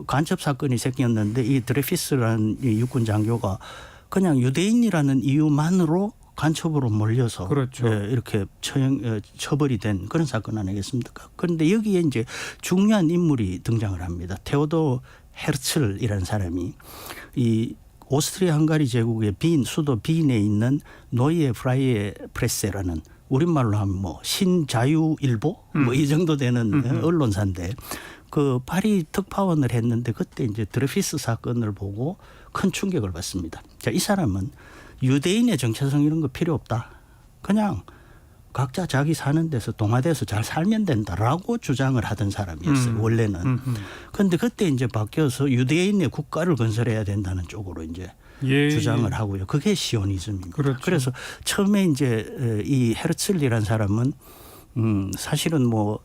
간첩 사건이 생겼는데, 이 드레피스라는 이 육군 장교가 그냥 유대인이라는 이유만으로 간첩으로 몰려서 그렇죠. 이렇게 처벌이 된 그런 사건 아니겠습니까? 그런데 여기에 이제 중요한 인물이 등장을 합니다. 테오도 헤르츠르이라는 사람이 이 오스트리아 헝가리 제국의 수도 빈에 있는 노이에 프라이에 프레세라는, 우리말로 하면 신자유일보 이 정도 되는 언론사인데, 그 파리 특파원을 했는데 그때 이제 드레피스 사건을 보고 큰 충격을 받습니다. 자, 이 사람은 유대인의 정체성 이런 거 필요 없다. 그냥 각자 자기 사는 데서 동화돼서 잘 살면 된다라고 주장을 하던 사람이었어요. 원래는. 그런데 그때 이제 바뀌어서 유대인의 국가를 건설해야 된다는 쪽으로 이제 주장을 하고요. 그게 시오니즘입니다. 그렇죠. 그래서 처음에 이제 이 헤르츠리라는 사람은 사실은 뭐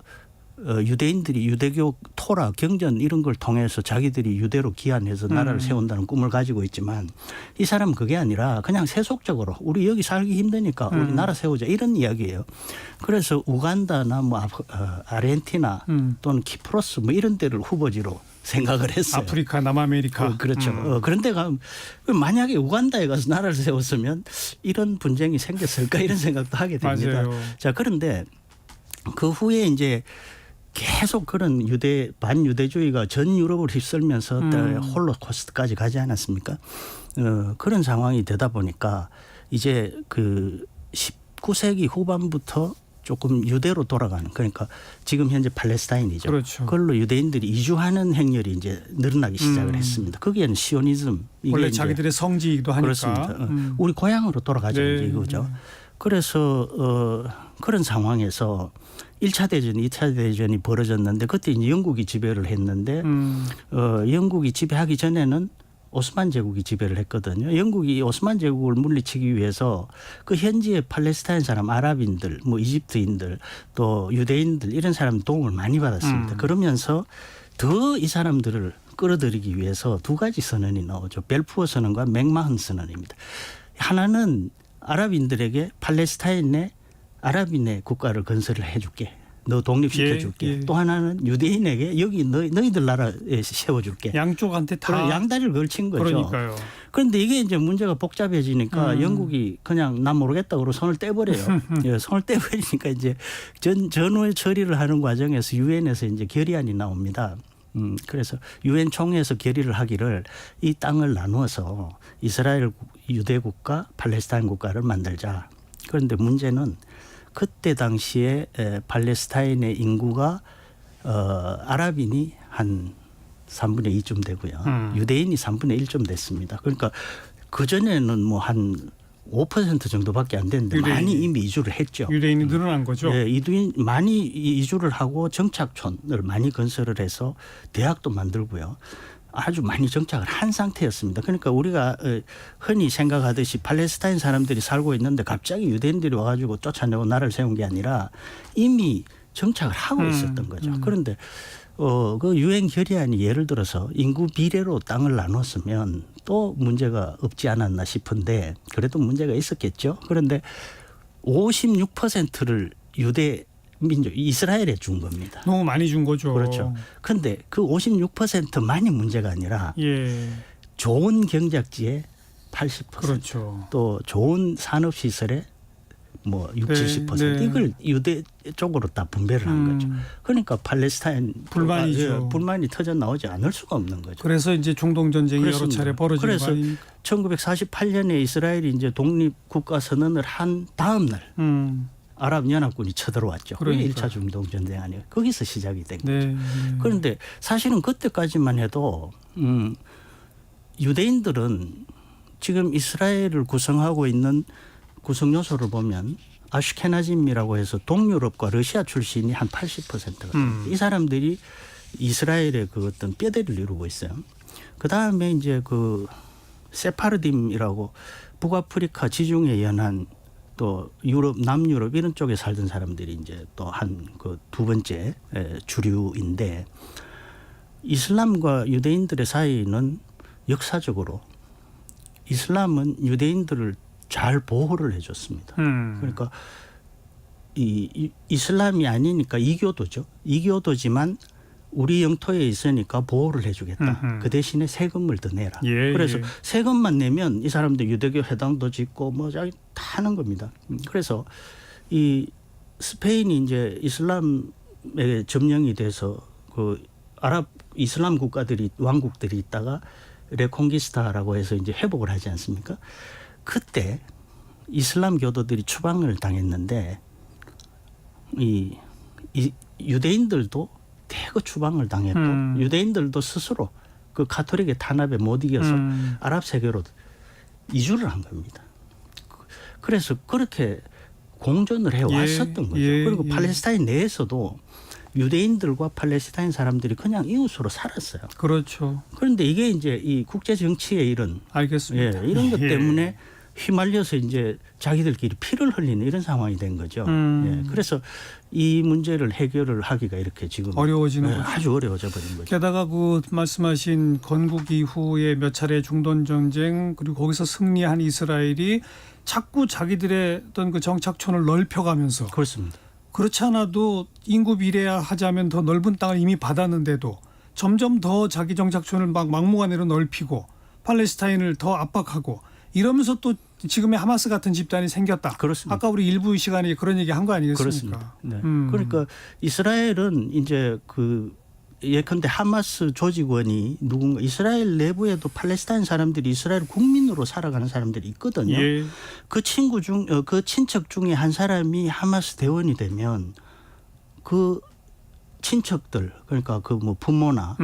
유대인들이 유대교 토라 경전 이런 걸 통해서 자기들이 유대로 기한해서 나라를 세운다는 꿈을 가지고 있지만 이 사람은 그게 아니라 그냥 세속적으로 우리 여기 살기 힘드니까 우리 나라 세우자 이런 이야기예요. 그래서 우간다나 뭐 아르헨티나 또는 키프로스 뭐 이런 데를 후보지로 생각을 했어요. 아프리카, 남아메리카. 그렇죠. 그런데 만약에 우간다에 가서 나라를 세웠으면 이런 분쟁이 생겼을까 이런 생각도 하게 됩니다. 맞아요. 자, 그런데 그 후에 이제 계속 그런 반유대주의가 전 유럽을 휩쓸면서 홀로코스트까지 가지 않았습니까? 그런 상황이 되다 보니까 이제 그 19세기 후반부터 조금 유대로 돌아가는, 그러니까 지금 현재 팔레스타인이죠. 그렇죠. 그걸로 유대인들이 이주하는 행렬이 이제 늘어나기 시작을 했습니다. 거기에는 시오니즘, 이게 원래 이제 자기들의 성지이기도 하니까. 그렇습니다. 우리 고향으로 돌아가자 네. 이제 이거죠. 그래서 그런 상황에서 1차 대전, 2차 대전이 벌어졌는데 그때 이제 영국이 지배를 했는데 영국이 지배하기 전에는 오스만 제국이 지배를 했거든요. 영국이 오스만 제국을 물리치기 위해서 그 현지의 팔레스타인 사람, 아랍인들, 뭐 이집트인들, 또 유대인들 이런 사람 도움을 많이 받았습니다. 그러면서 더 이 사람들을 끌어들이기 위해서 두 가지 선언이 나오죠. 벨푸어 선언과 맥마흔 선언입니다. 하나는 아랍인들에게 팔레스타인의 아랍인의 국가를 건설을 해줄게. 너 독립시켜줄게. 예, 예. 또 하나는 유대인에게 여기 너희들 나라에 세워줄게. 양쪽한테 다. 양다리를 걸친 거죠. 그러니까요. 그런데 이게 이제 문제가 복잡해지니까 영국이 그냥 난 모르겠다고 손을 떼버려요. 예, 손을 떼버리니까 이제 전후에 처리를 하는 과정에서 유엔에서 이제 결의안이 나옵니다. 그래서 유엔 총회에서 결의를 하기를 이 땅을 나누어서 이스라엘 유대 국가, 팔레스타인 국가를 만들자. 그런데 문제는 그때 당시에 팔레스타인의 인구가 아랍인이 한 3분의 2쯤 되고요. 유대인이 3분의 1좀 됐습니다. 그러니까 그전에는 뭐 한 5% 정도밖에 안 됐는데 많이 이미 이주를 했죠. 유대인이 늘어난 거죠. 네, 많이 이주를 하고 정착촌을 많이 건설을 해서 대학도 만들고요. 아주 많이 정착을 한 상태였습니다. 그러니까 우리가 흔히 생각하듯이 팔레스타인 사람들이 살고 있는데 갑자기 유대인들이 와가지고 쫓아내고 나라를 세운 게 아니라 이미 정착을 하고 있었던 거죠. 그런데 그 유엔 결의안이 예를 들어서 인구 비례로 땅을 나눴으면 또 문제가 없지 않았나 싶은데 그래도 문제가 있었겠죠. 그런데 56%를 유대 민족 이스라엘에 준 겁니다. 너무 많이 준 거죠. 그렇죠. 그런데 그 56%만이 문제가 아니라 좋은 경작지에 80%, 그렇죠. 또 좋은 산업시설에 뭐 60, 70% 이걸 유대 쪽으로 다 분배를 한 거죠. 그러니까 팔레스타인 불만이죠. 불만이 터져 나오지 않을 수가 없는 거죠. 그래서 이제 중동 전쟁이 여러 차례 벌어지고 그래서 1948년에 이스라엘이 이제 독립 국가 선언을 한 다음 날 아랍연합군이 쳐들어왔죠. 그게 1차 중동 전쟁 아니에요. 거기서 시작이 된 거죠. 그런데 사실은 그때까지만 해도 유대인들은 지금 이스라엘을 구성하고 있는 구성 요소를 보면 아슈케나짐이라고 해서 동유럽과 러시아 출신이 한 80%가 이 사람들이 이스라엘의 그 어떤 뼈대를 이루고 있어요. 그 다음에 이제 그 세파르딤이라고 북아프리카 지중해 연안 또 유럽, 남유럽 이런 쪽에 살던 사람들이 이제 또 한 그 두 번째 주류인데 이슬람과 유대인들의 사이는 역사적으로 이슬람은 유대인들을 잘 보호를 해줬습니다. 그러니까 이슬람이 아니니까 이교도죠. 이교도지만 우리 영토에 있으니까 보호를 해주겠다. 그 대신에 세금을 더 내라. 그래서 세금만 내면 이 사람들 유대교 회당도 짓고 뭐 다 하는 겁니다. 그래서 이 스페인이 이제 이슬람에 점령이 돼서 그 아랍 이슬람 국가들이 왕국들이 있다가 레콩기스타라고 해서 이제 회복을 하지 않습니까? 그때 이슬람 교도들이 추방을 당했는데 이 유대인들도 대거 추방을 당했고 유대인들도 스스로 그 가톨릭의 탄압에 못 이겨서 아랍 세계로 이주를 한 겁니다. 그래서 그렇게 공존을 해왔었던 거죠. 예, 그리고 예. 팔레스타인 내에서도 유대인들과 팔레스타인 사람들이 그냥 이웃으로 살았어요. 그렇죠. 그런데 이게 이제 이 국제 정치의 이런 알겠습니다. 이런 것 예. 때문에 휘말려서 이제 자기들끼리 피를 흘리는 이런 상황이 된 거죠. 그래서 이 문제를 해결을 하기가 이렇게 지금 어려워지는 거죠. 아주 어려워져 버린 거죠. 게다가 그 말씀하신 건국 이후에 몇 차례 중동 전쟁 그리고 거기서 승리한 이스라엘이 자꾸 자기들의 어떤 그 정착촌을 넓혀가면서 그렇습니다. 그렇지 않아도 인구 비례하자면 더 넓은 땅을 이미 받았는데도 점점 더 자기 정착촌을 막 막무가내로 넓히고 팔레스타인을 더 압박하고 이러면서 또 지금의 하마스 같은 집단이 생겼다. 그렇습니다. 아까 우리 일부 시간에 그런 얘기 한 거 아니겠습니까? 그렇습니다. 네. 그러니까 이스라엘은 이제 그 예컨대 하마스 조직원이 누군가 이스라엘 내부에도 팔레스타인 사람들이 이스라엘 국민으로 살아가는 사람들이 있거든요. 예. 그 친척 중에 한 사람이 하마스 대원이 되면 그 친척들 그러니까 그 뭐 부모나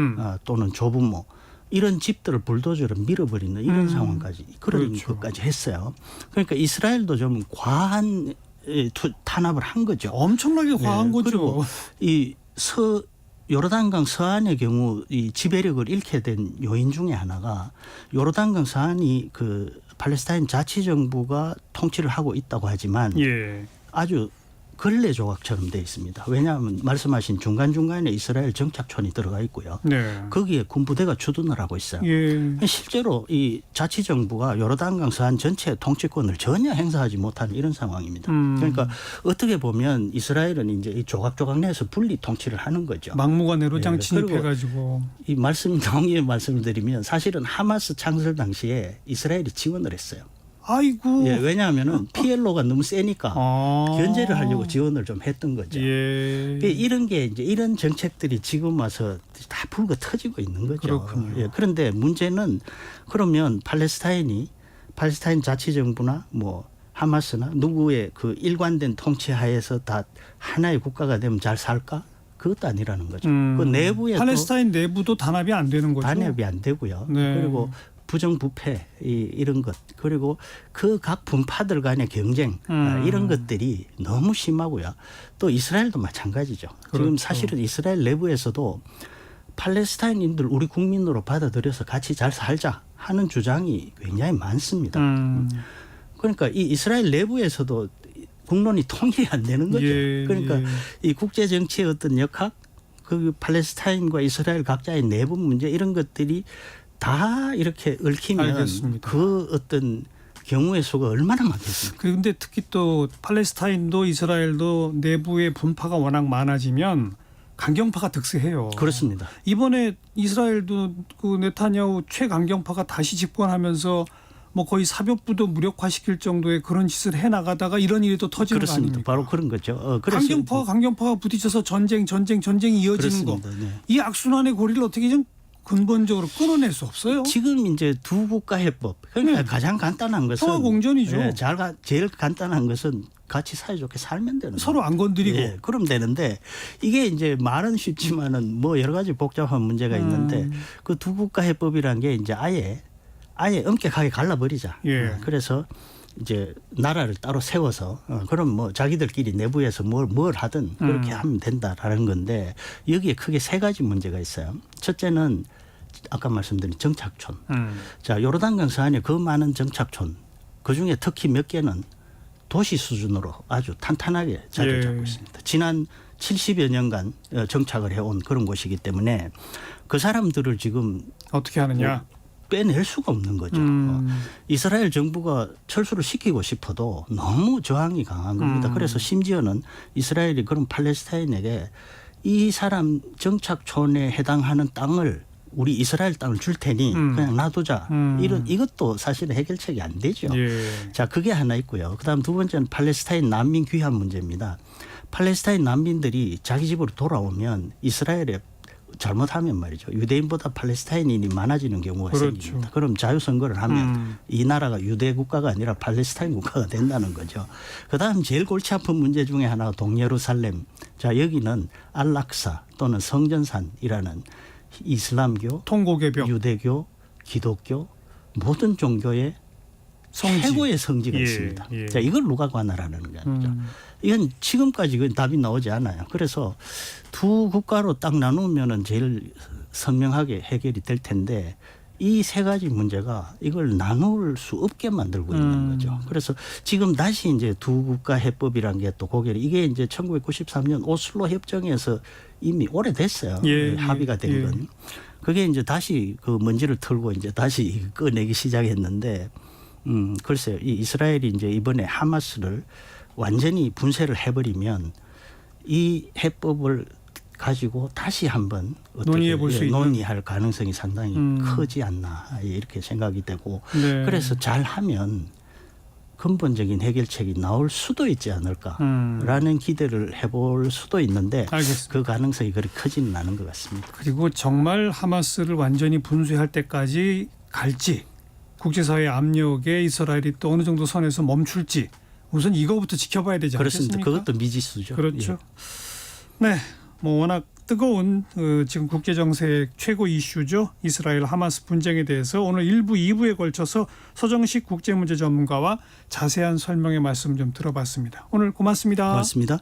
또는 조부모 이런 집들을 불도저로 밀어버리는 이런 상황까지 그런 그렇죠. 것까지 했어요. 그러니까 이스라엘도 좀 과한 탄압을 한 거죠. 엄청나게 과한 거죠. 그리고 이 요르단강 서안의 경우 이 지배력을 잃게 된 요인 중에 하나가 요르단강 서안이 그 팔레스타인 자치정부가 통치를 하고 있다고 하지만 예. 아주 걸레 조각처럼 되어 있습니다. 왜냐하면 말씀하신 중간중간에 이스라엘 정착촌이 들어가 있고요. 네. 거기에 군부대가 주둔을 하고 있어요. 예. 실제로 이 자치정부가 요르단강 서안 전체 통치권을 전혀 행사하지 못하는 이런 상황입니다. 그러니까 어떻게 보면 이스라엘은 이제 이 조각조각 내에서 분리 통치를 하는 거죠. 막무가내로 예, 장 진입해가지고 이 동의의 말씀을 드리면 사실은 하마스 창설 당시에 이스라엘이 지원을 했어요. 아이고. 예, 왜냐하면은 PLO가 너무 세니까 아. 견제를 하려고 지원을 좀 했던 거죠. 예. 이런 게 이제 이런 정책들이 지금 와서 다 불거 터지고 있는 거죠. 그렇군요. 예, 그런데 문제는 그러면 팔레스타인 자치정부나 뭐 하마스나 누구의 그 일관된 통치 하에서 다 하나의 국가가 되면 잘 살까? 그것도 아니라는 거죠. 그 내부에 팔레스타인 내부도 단합이 안 되는 거죠. 단합이 안 되고요. 네. 그리고 부정부패 이런 것 그리고 그 각 분파들 간의 경쟁 이런 것들이 너무 심하고요. 또 이스라엘도 마찬가지죠. 그렇죠. 지금 사실은 이스라엘 내부에서도 팔레스타인인들 우리 국민으로 받아들여서 같이 잘 살자 하는 주장이 굉장히 많습니다. 그러니까 이 이스라엘 내부에서도 국론이 통일이 안 되는 거죠. 예, 그러니까 예. 이 국제 정치의 어떤 역학 그 팔레스타인과 이스라엘 각자의 내부 문제 이런 것들이 다 이렇게 얽히면 알겠습니다. 그 어떤 경우의 수가 얼마나 많겠습니까? 그런데 특히 또 팔레스타인도 이스라엘도 내부의 분파가 워낙 많아지면 강경파가 득세해요. 그렇습니다. 이번에 이스라엘도 그 네타냐후 최강경파가 다시 집권하면서 뭐 거의 사법부도 무력화시킬 정도의 그런 짓을 해 나가다가 이런 일이 또 터지는 거 그렇습니다. 아닙니까? 바로 그런 거죠. 그래서 강경파가 부딪혀서 전쟁이 이어지는 거. 그렇습니다. 네. 이 악순환의 고리를 어떻게 좀 근본적으로 끊어낼 수 없어요? 지금 이제 두 국가 해법 그러니까 네. 가장 간단한 것은 평화 공존이죠. 예, 제일 간단한 것은 같이 사이좋게 살면 되는 서로 안 건드리고. 예, 그럼 되는데 이게 이제 말은 쉽지만은 뭐 여러 가지 복잡한 문제가 있는데 그 두 국가 해법이란 게 이제 아예 엄격하게 갈라버리자. 예. 그래서 이제 나라를 따로 세워서 그럼 뭐 자기들끼리 내부에서 뭘 하든 그렇게 하면 된다라는 건데 여기에 크게 세 가지 문제가 있어요. 첫째는 아까 말씀드린 정착촌. 자, 요르단강 서안에 그 많은 정착촌 그중에 특히 몇 개는 도시 수준으로 아주 탄탄하게 자리를 잡고 있습니다. 지난 70여 년간 정착을 해온 그런 곳이기 때문에 그 사람들을 지금 어떻게 하느냐? 빼낼 수가 없는 거죠. 이스라엘 정부가 철수를 시키고 싶어도 너무 저항이 강한 겁니다. 그래서 심지어는 이스라엘이 그런 팔레스타인에게 이 사람 정착촌에 해당하는 땅을 우리 이스라엘 땅을 줄 테니 그냥 놔두자. 이것도 사실은 해결책이 안 되죠. 예. 자, 그게 하나 있고요. 그다음 두 번째는 팔레스타인 난민 귀환 문제입니다. 팔레스타인 난민들이 자기 집으로 돌아오면 이스라엘에 잘못하면 말이죠. 유대인보다 팔레스타인인이 많아지는 경우가 그렇죠. 생깁니다. 그럼 자유선거를 하면 이 나라가 유대 국가가 아니라 팔레스타인 국가가 된다는 거죠. 그다음 제일 골치 아픈 문제 중에 하나가 동예루살렘. 자, 여기는 알락사 또는 성전산이라는 이슬람교, 통곡의 벽. 유대교, 기독교 모든 종교의 성지. 최고의 성지가 예, 있습니다. 예. 자, 이걸 누가 관할하는 게 아니죠. 이건 지금까지 그 답이 나오지 않아요. 그래서 두 국가로 딱 나누면은 제일 선명하게 해결이 될 텐데 이 세 가지 문제가 이걸 나눌 수 없게 만들고 있는 거죠. 그래서 지금 다시 이제 두 국가 해법이라는 게 또 고개를 이게 이제 1993년 오슬로 협정에서 이미 오래됐어요. 예, 합의가 된 예. 건. 그게 이제 다시 그 먼지를 털고 이제 다시 꺼내기 시작했는데 글쎄요. 이 이스라엘이 이제 이번에 하마스를 완전히 분쇄를 해버리면 이 해법을 가지고 다시 한번 논의해 볼 수 있는 논의할 가능성이 상당히 크지 않나 이렇게 생각이 되고 네. 그래서 잘하면 근본적인 해결책이 나올 수도 있지 않을까라는 기대를 해볼 수도 있는데 알겠습니다. 그 가능성이 그리 크지는 않은 것 같습니다. 그리고 정말 하마스를 완전히 분쇄할 때까지 갈지 국제사회 압력에 이스라엘이 또 어느 정도 선에서 멈출지 우선 이거부터 지켜봐야 되지 그렇습니다. 않겠습니까? 그것도 미지수죠. 그렇죠. 예. 네, 뭐 워낙 뜨거운 지금 국제 정세의 최고 이슈죠. 이스라엘 하마스 분쟁에 대해서 오늘 1부, 2부에 걸쳐서 서정식 국제문제 전문가와 자세한 설명의 말씀 좀 들어봤습니다. 오늘 고맙습니다. 고맙습니다.